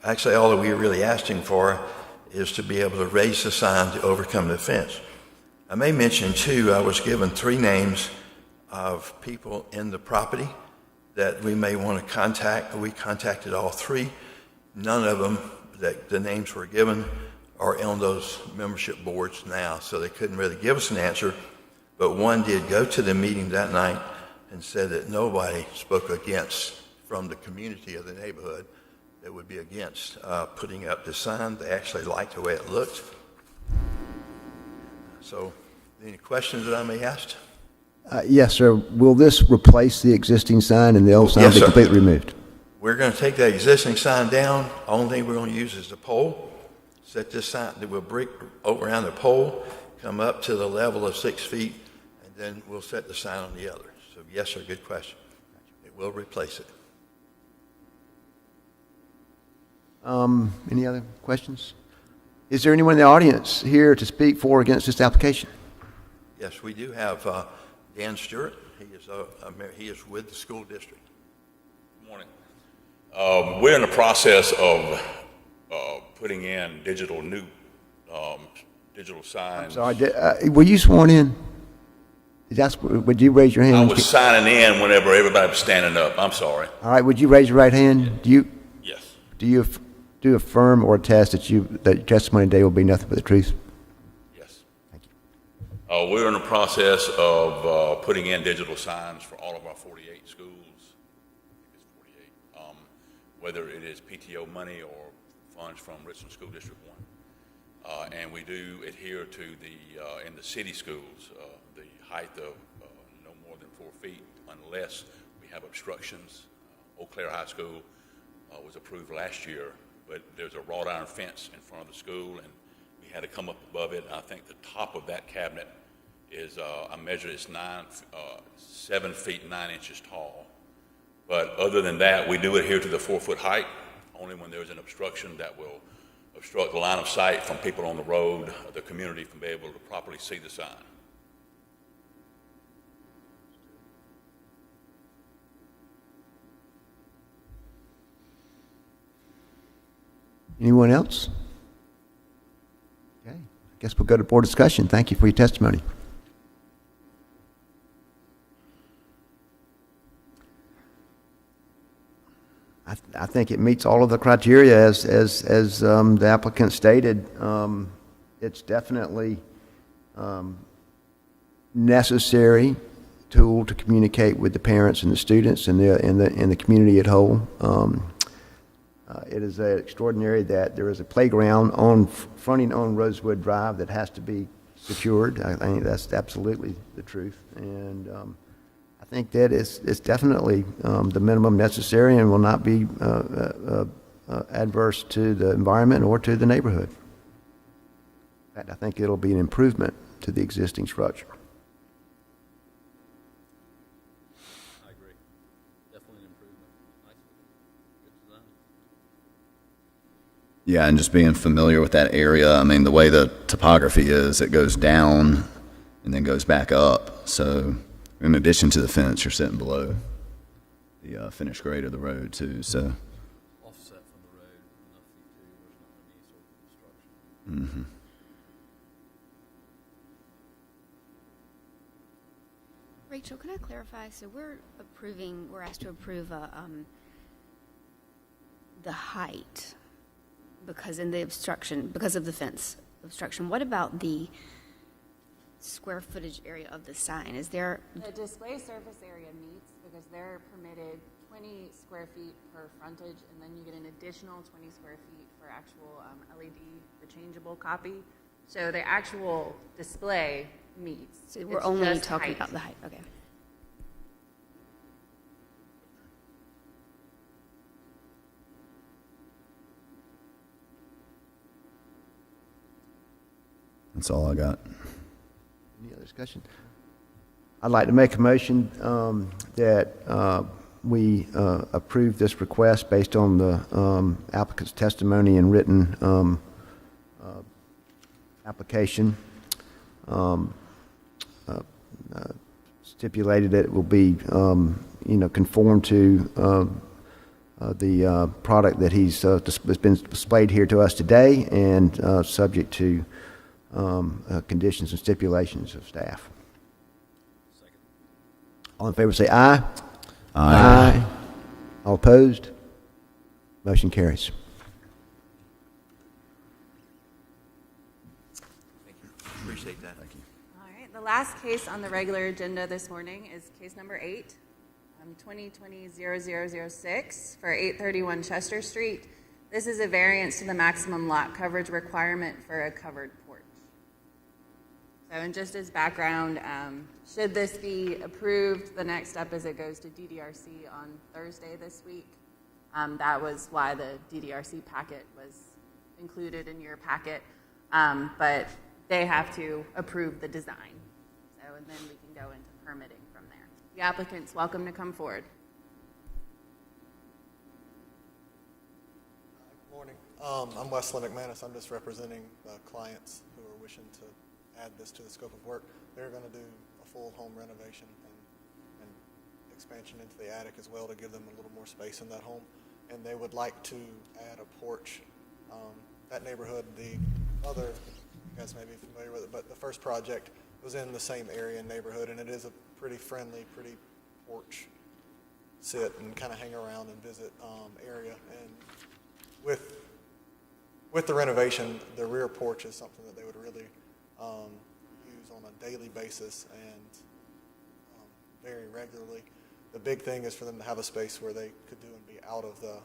I: actually all that we're really asking for is to be able to raise the sign to overcome the fence. I may mention too, I was given 3 names of people in the property that we may want to contact. We contacted all 3. None of them that the names were given are on those membership boards now, so they couldn't really give us an answer. But one did go to the meeting that night and said that nobody spoke against from the community of the neighborhood that would be against putting up the sign. They actually liked the way it looked. So, any questions that I may ask?
A: Yes, sir. Will this replace the existing sign and the old sign
I: Yes,
A: be
I: sir.
A: completely removed?
I: We're going to take that existing sign down. Only thing we're going to use is the pole. Set this sign, we'll brick around the pole, come up to the level of 6 feet, and then we'll set the sign on the other. So yes, sir, good question. It will replace it.
A: Any other questions? Is there anyone in the audience here to speak for or against this application?
I: Yes, we do have Dan Stewart. He is with the school district.
J: Good morning. We're in the process of putting in digital signs.
A: Sorry, were you sworn in? Would you raise your hand?
J: I was signing in whenever everybody was standing up. I'm sorry.
A: All right, would you raise your right hand?
J: Yes.
A: Do you affirm or attest that your testimony today will be nothing but the truth?
J: Yes. Thank you. We're in the process of putting in digital signs for all of our 48 schools. I think it's 48. Whether it is PTO money or funds from Richland School District 1. And we do adhere to in the city schools, the height of no more than 4 feet unless we have obstructions. Eau Claire High School was approved last year, but there's a wrought iron fence in front of the school, and we had to come up above it. I think the top of that cabinet is, I measured it's 7 feet 9 inches tall. But other than that, we do adhere to the 4-foot height, only when there's an obstruction that will obstruct the line of sight from people on the road, the community from being able to properly see the sign.
A: Anyone else? Okay, I guess we'll go to board discussion. Thank you for your testimony. I think it meets all of the criteria as the applicant stated. It's definitely necessary tool to communicate with the parents and the students and the community at whole. It is extraordinary that there is a playground fronting on Rosewood Drive that has to be secured. I think that's absolutely the truth, and I think that it's definitely the minimum necessary and will not be adverse to the environment or to the neighborhood. In fact, I think it'll be an improvement to the existing structure.
C: I agree. Definitely an improvement. Nice. Good design.
D: Yeah, and just being familiar with that area, I mean, the way the topography is, it goes down and then goes back up. So in addition to the fence, you're sitting below the finished grade of the road too. So,
C: Offset from the road enough feet too. There's not any sort of obstruction.
K: Rachel, can I clarify? So we're asked to approve the height because of the fence obstruction. What about the square footage area of the sign? Is there?
B: The display surface area meets because they're permitted 20 square feet per frontage, and then you get an additional 20 square feet for actual LED, the changeable copy. So the actual display meets.
K: So we're
B: It's
K: only
B: just
K: talking
B: height.
K: about the height. Okay.
D: that's all I got.
A: Any other discussion? I'd like to make a motion that we approve this request based on the applicant's testimony and written application. Stipulated that it will be, conform to the product that has been displayed here to us today and subject to conditions and stipulations of staff. All in favor say aye. Aye. All opposed? Motion carries.
I: Thank you. Appreciate that. Thank you.
B: All right, the last case on the regular agenda this morning is case number 8, 2020-0006 for 831 Chester Street. This is a variance to the maximum lot coverage requirement for a covered porch. So, and just as background, should this be approved, the next step is it goes to DDRC on Thursday this week. That was why the DDRC packet was included in your packet, but they have to approve the design. So, and then we can go into permitting from there. The applicant's welcome to come forward.
L: Good morning. I'm Wesley McManus. I'm just representing the clients who are wishing to add this to the scope of work. They're going to do a full home renovation and expansion into the attic as well to give them a little more space in that home. And they would like to add a porch. That neighborhood, the other, you guys may be familiar with it, but the first project was in the same area and neighborhood, and it is a pretty friendly, pretty porch sit and kind of hang around and visit area. And with the renovation, the rear porch is something that they would really use on a daily basis and very regularly. The big thing is for them to have a space where they could do and be out of the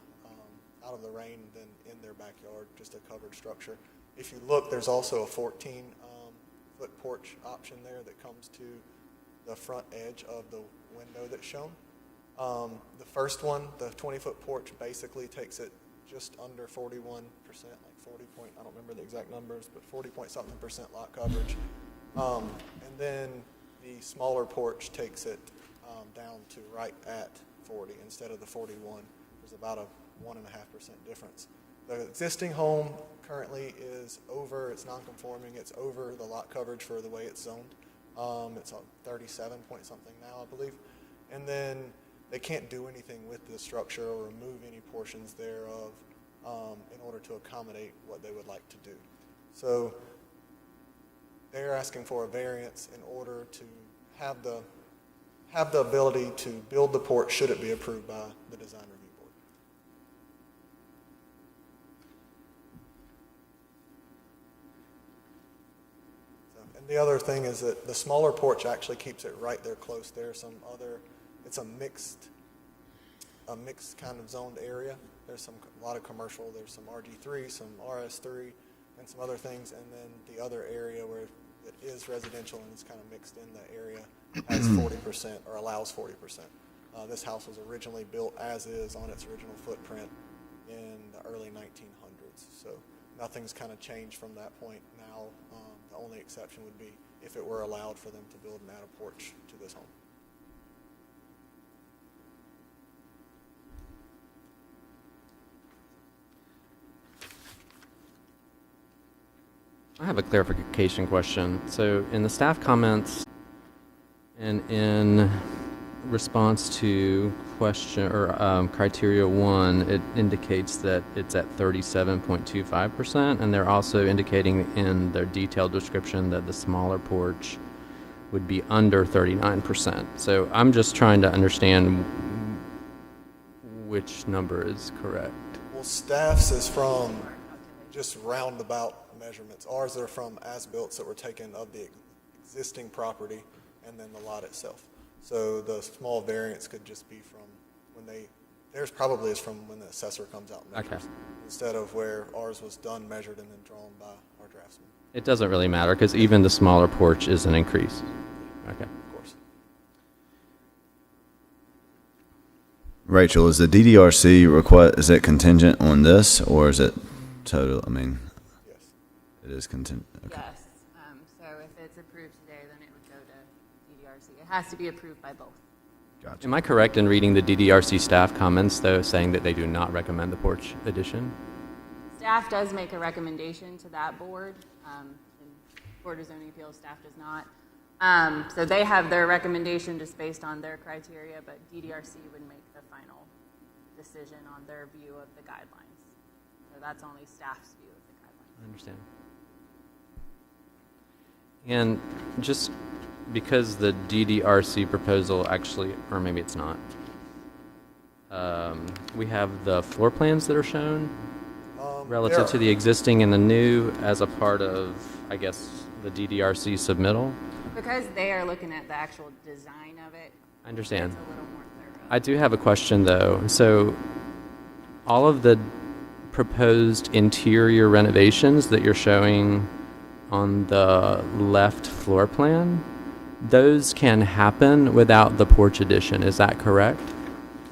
L: rain than in their backyard, just a covered structure. If you look, there's also a 14-foot porch option there that comes to the front edge of the window that's shown. The first one, the 20-foot porch, basically takes it just under 41%, like 40 point, I don't remember the exact numbers, but 40-point-something% lot coverage. And then the smaller porch takes it down to right at 40 instead of the 41. There's about a 1.5% difference. The existing home currently is over, it's non-conforming, it's over the lot coverage for the way it's zoned. It's on 37 point something now, I believe. And then they can't do anything with the structure or remove any portions thereof in order to accommodate what they would like to do. So they're asking for a variance in order to have the ability to build the porch should it be approved by the design review board. And the other thing is that the smaller porch actually keeps it right there close. There's some other, it's a mixed kind of zoned area. There's a lot of commercial, there's some RG3, some RS3, and some other things. And then the other area where it is residential and it's kind of mixed in the area has 40% or allows 40%. This house was originally built as is on its original footprint in the early 1900s. So nothing's kind of changed from that point now. The only exception would be if it were allowed for them to build and add a porch to this home.
G: I have a clarification question. So in the staff comments and in response to question or criteria 1, it indicates that it's at 37.25%, and they're also indicating in their detailed description that the smaller porch would be under 39%. So I'm just trying to understand which number is correct.
L: Well, staff's is from just roundabout measurements. Ours are from as-built that were taken of the existing property and then the lot itself. So the small variance could just be from when theirs probably is from when the assessor comes out and measures, instead of where ours was done, measured, and then drawn by our draftsman.
G: It doesn't really matter because even the smaller porch is an increase. Okay.
L: Of course.
D: Rachel, is the DDRC request, is it contingent on this, or is it total? I mean,
L: Yes.
D: it is contingent. Okay.
B: Yes. So if it's approved today, then it would go to DDRC. It has to be approved by both.
D: Gotcha.
G: Am I correct in reading the DDRC staff comments, though, saying that they do not recommend the porch addition?
B: Staff does make a recommendation to that board. The Board of Zoning Appeals staff does not. So they have their recommendation just based on their criteria, but DDRC would make the final decision on their view of the guidelines. So that's only staff's view of the guidelines.
G: I understand. And just because the DDRC proposal actually, or maybe it's not, we have the floor plans that are shown relative to the existing and the new as a part of, I guess, the DDRC submittal.
B: Because they are looking at the actual design of it,
G: I understand.
B: it's a little more thorough.
G: I do have a question, though. So all of the proposed interior renovations that you're showing on the left floor plan, those can happen without the porch addition. Is that correct?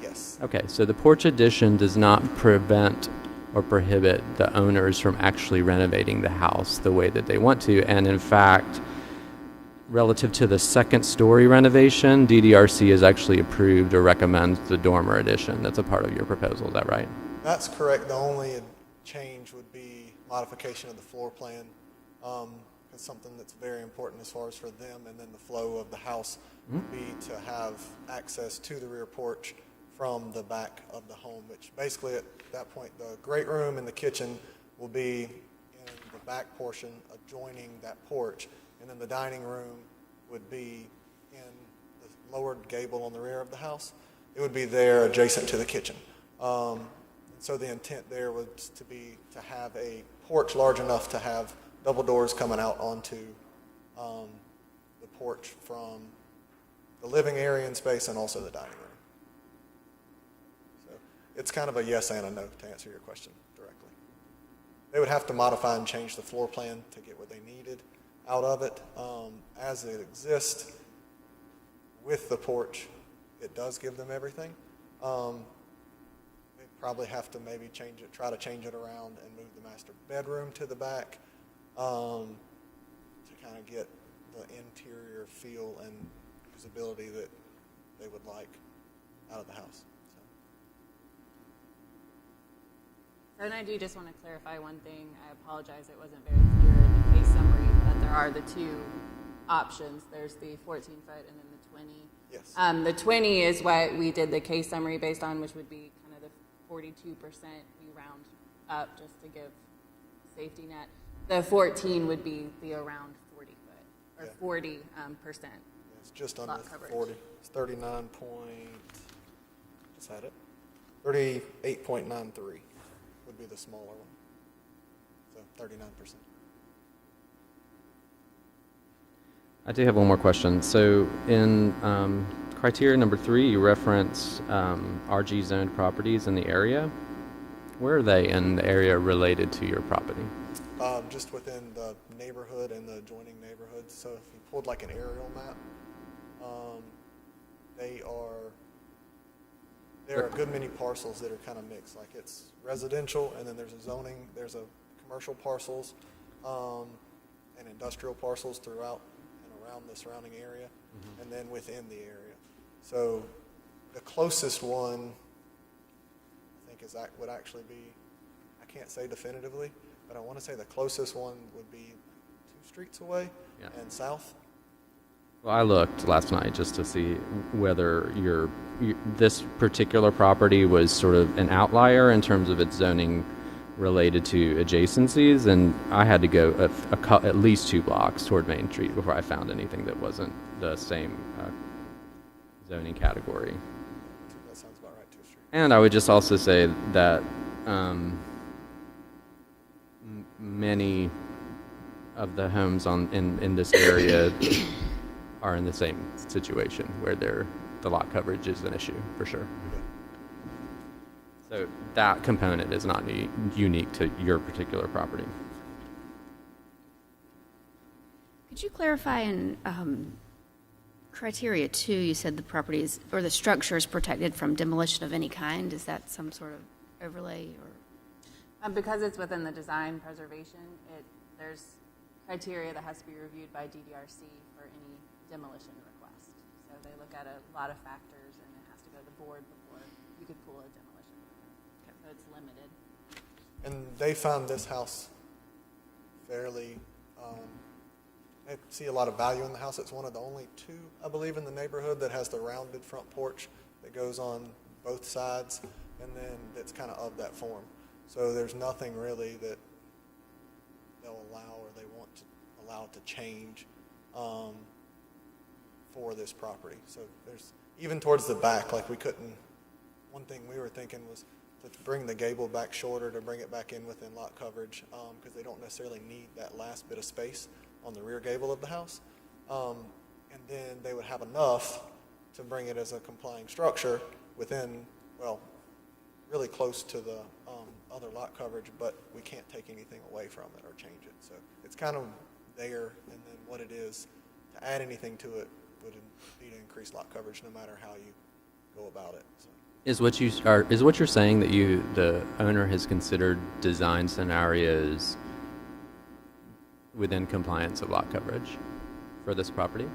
L: Yes.
G: Okay, so the porch addition does not prevent or prohibit the owners from actually renovating the house the way that they want to. And in fact, relative to the second story renovation, DDRC has actually approved or recommends the dormer addition. That's a part of your proposal, is that right?
L: That's correct. The only change would be modification of the floor plan. It's something that's very important as far as for them, and then the flow of the house would be to have access to the rear porch from the back of the home, which basically at that point, the great room and the kitchen will be in the back portion adjoining that porch, and then the dining room would be in the lowered gable on the rear of the house. It would be there adjacent to the kitchen. So the intent there was to have a porch large enough to have double doors coming out onto the porch from the living area and space and also the dining room. So it's kind of a yes and a no to answer your question directly. they would have to modify and change the floor plan to get what they needed out of it. As it exists with the porch, it does give them everything. They probably have to maybe try to change it around and move the master bedroom to the back to kind of get the interior feel and usability that they would like out of the house.
B: And I do just want to clarify one thing. I apologize, it wasn't very clear in the case summary that there are the two options. There's the 14-foot and then the 20.
L: Yes.
B: The 20 is what we did the case summary based on, which would be kind of the 42% we round up just to give safety net. The 14 would be the around 40 foot or 40%.
L: It's just under
B: Lot coverage.
L: 40. It's 39 point, just had it, 38.93 would be the smaller one. So 39%.
G: I do have one more question. So in criteria number 3, you reference RG zoned properties in the area. Where are they in the area related to your property?
L: Just within the neighborhood and the adjoining neighborhoods. So if you pulled like an aerial map, there are a good many parcels that are kind of mixed. Like it's residential, and then there's a zoning, there's a commercial parcels, and industrial parcels throughout and around the surrounding area, and then within the area. So the closest one, I think, would actually be, I can't say definitively, but I want to say the closest one would be 2 streets away and south.
G: Well, I looked last night just to see whether this particular property was sort of an outlier in terms of its zoning related to adjacencies, and I had to go at least 2 blocks toward Main Street before I found anything that wasn't the same zoning category.
L: That sounds about right, 2 streets.
G: And I would just also say that many of the homes in this area are in the same situation where the lot coverage is an issue for sure. So that component is not unique to your particular property.
K: Could you clarify in criteria 2, you said the property is, or the structure is protected from demolition of any kind? Is that some sort of overlay or?
B: Because it's within the design preservation, there's criteria that has to be reviewed by DDRC for any demolition request. So they look at a lot of factors, and it has to go to the board before you could pull a demolition permit. So it's limited.
L: And they found this house fairly, they see a lot of value in the house. It's one of the only 2, I believe, in the neighborhood that has the rounded front porch that goes on both sides, and then it's kind of that form. So there's nothing really that they'll allow or they want to allow to change for this property. So there's, even towards the back, like one thing we were thinking was to bring the gable back shorter, to bring it back in within lot coverage, because they don't necessarily need that last bit of space on the rear gable of the house. And then they would have enough to bring it as a complying structure within, well, really close to the other lot coverage, but we can't take anything away from it or change it. So it's kind of there, and then what it is, to add anything to it would be to increase lot coverage no matter how you go about it. So.
G: Is what you're saying that the owner has considered design scenarios within compliance of lot coverage for this property?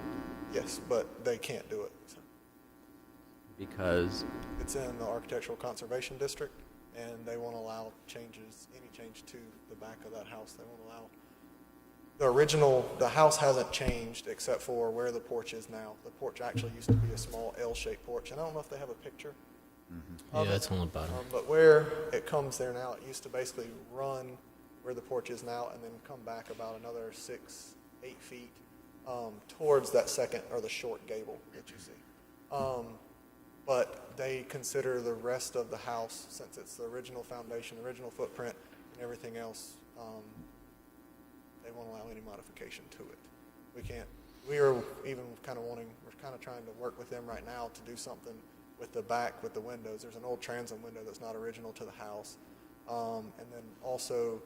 L: Yes, but they can't do it. So.
G: Because
L: it's in the Architectural Conservation District, and they won't allow any change to the back of that house. They won't allow. The house hasn't changed except for where the porch is now. The porch actually used to be a small L-shaped porch, and I don't know if they have a picture.
M: Yeah, it's on the bottom.
L: But where it comes there now, it used to basically run where the porch is now and then come back about another 6-8 feet towards that second or the short gable that you see. But they consider the rest of the house, since it's the original foundation, original footprint, and everything else, they won't allow any modification to it. We are even kind of we're kind of trying to work with them right now to do something with the back, with the windows. There's an old transom window that's not original to the house. And then also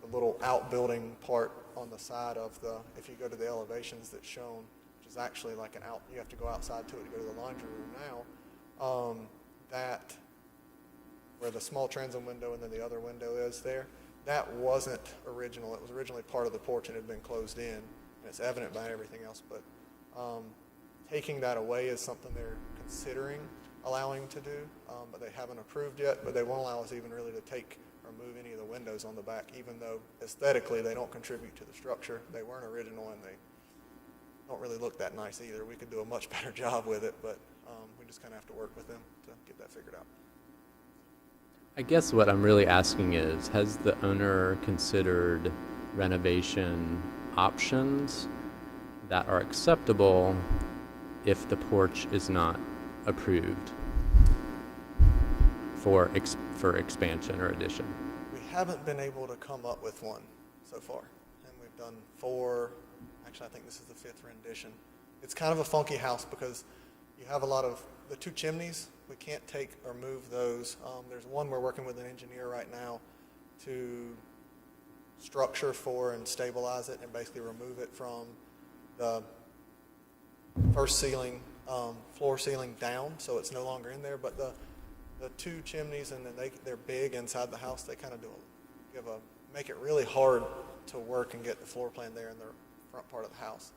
L: the little outbuilding part on the side of the, if you go to the elevations that's shown, which is actually like an out, you have to go outside to it to go to the laundry room now, that, where the small transom window and then the other window is there, that wasn't original. It was originally part of the porch and it had been closed in, and it's evident by everything else, but taking that away is something they're considering allowing to do, but they haven't approved yet, but they won't allow us even really to take or move any of the windows on the back, even though aesthetically they don't contribute to the structure. They weren't original and they don't really look that nice either. We could do a much better job with it, but we just kind of have to work with them to get that figured out.
G: I guess what I'm really asking is, has the owner considered renovation options that are acceptable if the porch is not approved for expansion or addition?
L: We haven't been able to come up with one so far, and we've done 4, actually I think this is the 5th rendition. It's kind of a funky house because you have a lot of, the 2 chimneys, we can't take or move those. There's one we're working with an engineer right now to structure for and stabilize it and basically remove it from the first ceiling, floor ceiling down, so it's no longer in there. But the 2 chimneys, and then they're big inside the house. They kind of make it really hard to work and get the floor plan there in the front part of the house.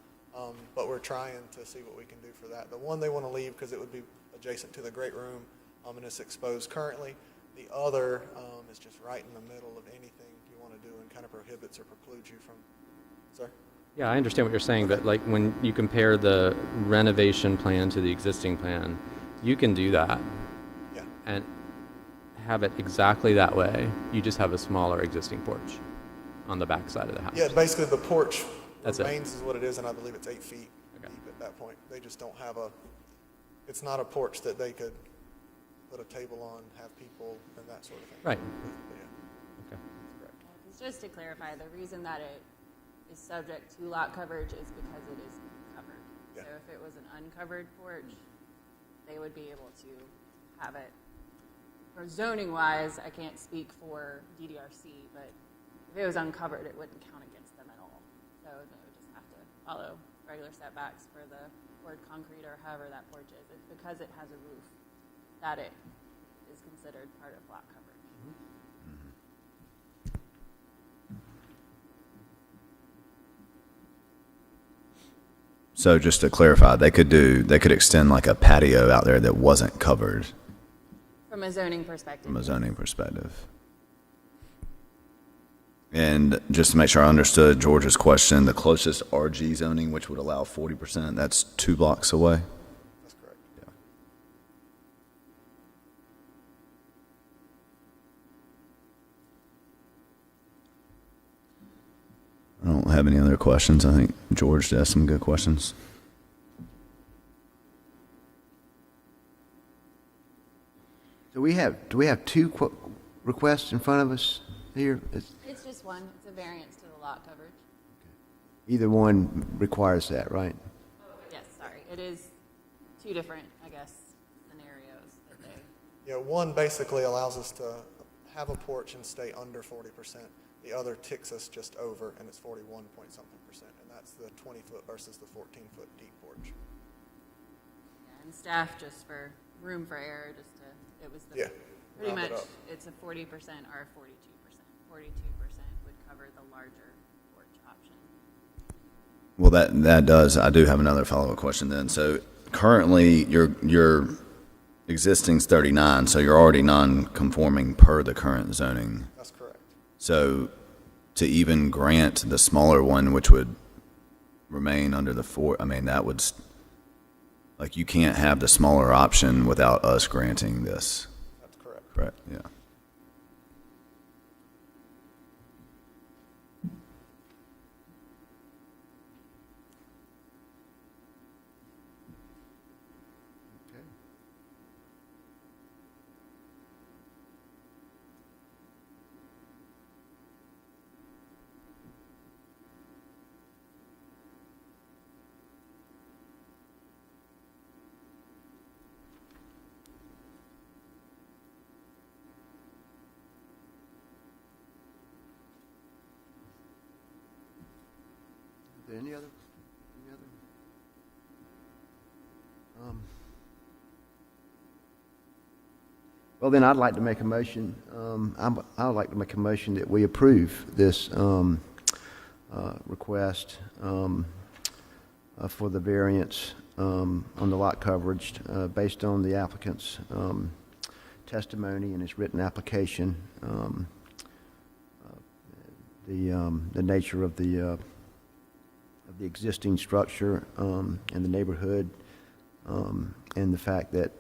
L: But we're trying to see what we can do for that. The one they want to leave because it would be adjacent to the great room, and it's exposed currently. The other is just right in the middle of anything you want to do and kind of prohibits or precludes you from. Sir?
G: Yeah, I understand what you're saying, but like when you compare the renovation plan to the existing plan, you can do that.
L: Yeah.
G: And have it exactly that way. You just have a smaller existing porch on the back side of the house.
L: Yeah, basically the porch
G: That's
L: remains is what it is, and I believe it's 8 feet deep at that point. They just don't have it's not a porch that they could put a table on, have people, and that sort of thing.
G: Right.
L: But yeah.
G: Okay.
B: Just to clarify, the reason that it is subject to lot coverage is because it is covered.
L: Yeah.
B: So if it was an uncovered porch, they would be able to have it. For zoning wise, I can't speak for DDRC, but if it was uncovered, it wouldn't count against them at all. So they would just have to follow regular setbacks for the poured concrete or however that porch is. It's because it has a roof that it is considered part of lot coverage.
D: So just to clarify, they could extend like a patio out there that wasn't covered
B: From a zoning perspective.
D: from a zoning perspective. And just to make sure I understood George's question, the closest RG zoning, which would allow 40%, that's 2 blocks away?
L: That's correct.
D: Yeah. I don't have any other questions. I think George asked some good questions.
A: Do we have 2 requests in front of us here?
B: It's just one. It's a variance to the lot coverage.
A: Either one requires that, right?
B: Yes, sorry. It is 2 different, I guess, scenarios that they.
L: Yeah, one basically allows us to have a porch and stay under 40%. The other ticks us just over, and it's 41 point something percent, and that's the 20-foot versus the 14-foot deep porch.
B: Yeah, and staff, just for room for error, it was
L: Yeah,
B: pretty
L: round it
B: much,
L: up.
B: it's a 40% or 42%. 42% would cover the larger porch option.
D: Well, that does. I do have another follow-up question then. So currently, your existing's 39, so you're already non-conforming per the current zoning.
L: That's correct.
D: So to even grant the smaller one, which would remain under the 4, I mean, that would, like, you can't have the smaller option without us granting this.
L: That's correct.
D: Correct, yeah.
A: there any other? Well, then I'd like to make a motion, I'd like to make a motion that we approve this request for the variance on the lot coverage based on the applicant's testimony and his written application, the nature of the existing structure and the neighborhood, and the fact that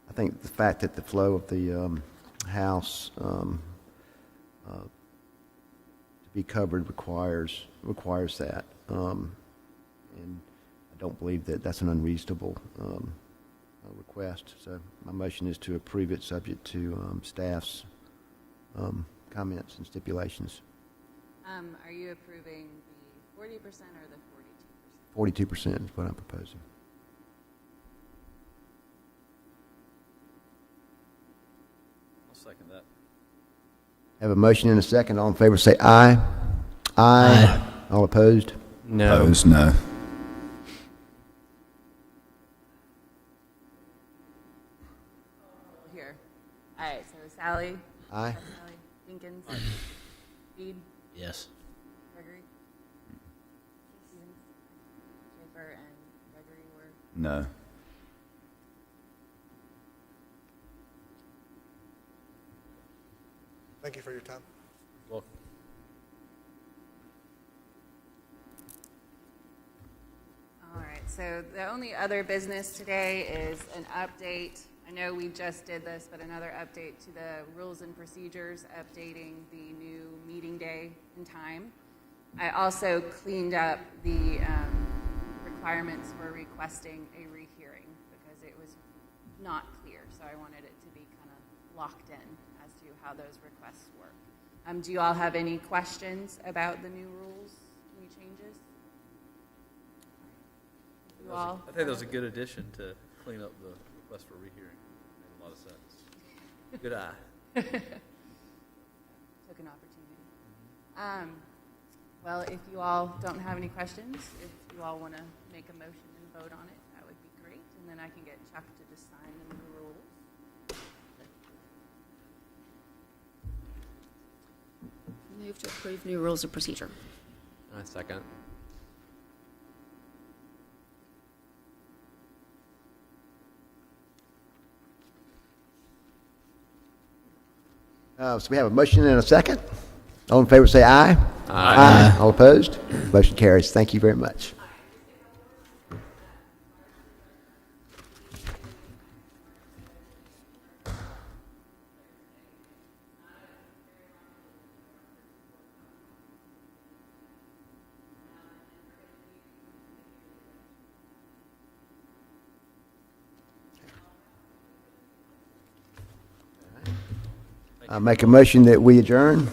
A: I think the fact that the flow of the house to be covered requires that, and I don't believe that that's an unreasonable request. So my motion is to approve it, subject to staff's comments and stipulations.
B: Are you approving the 40% or the 42%?
A: 42% is what I'm proposing.
C: I'll second that.
A: Have a motion and a second. All in favor say aye. Aye. All opposed?
G: No.
D: Opposed, no.
B: Here. All right, so Sally?
A: Aye.
B: Sally, Jenkins? Reed?
M: Yes.
B: Gregory? Stevens? Schaefer and Gregory were?
D: No.
L: Thank you for your time.
C: Well,
B: All right, so the only other business today is an update. I know we just did this, but another update to the rules and procedures, updating the new meeting day and time. I also cleaned up the requirements for requesting a rehearing because it was not clear, so I wanted it to be kind of locked in as to how those requests work. Do you all have any questions about the new rules, any changes? You all?
C: I think that was a good addition to clean up the request for rehearing. Made a lot of sense. Good eye.
B: Took an opportunity. Well, if you all don't have any questions, if you all want to make a motion and vote on it, that would be great. And then I can get Chuck to just sign the new rules.
K: Move to approve new rules of procedure.
G: I second.
A: So we have a motion and a second. All in favor say aye.
G: Aye.
A: All opposed? Motion carries. Thank you very much. I make a motion that we adjourn.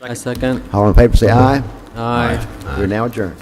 G: I second.
A: All in favor say aye.
G: Aye.
A: We're now adjourned.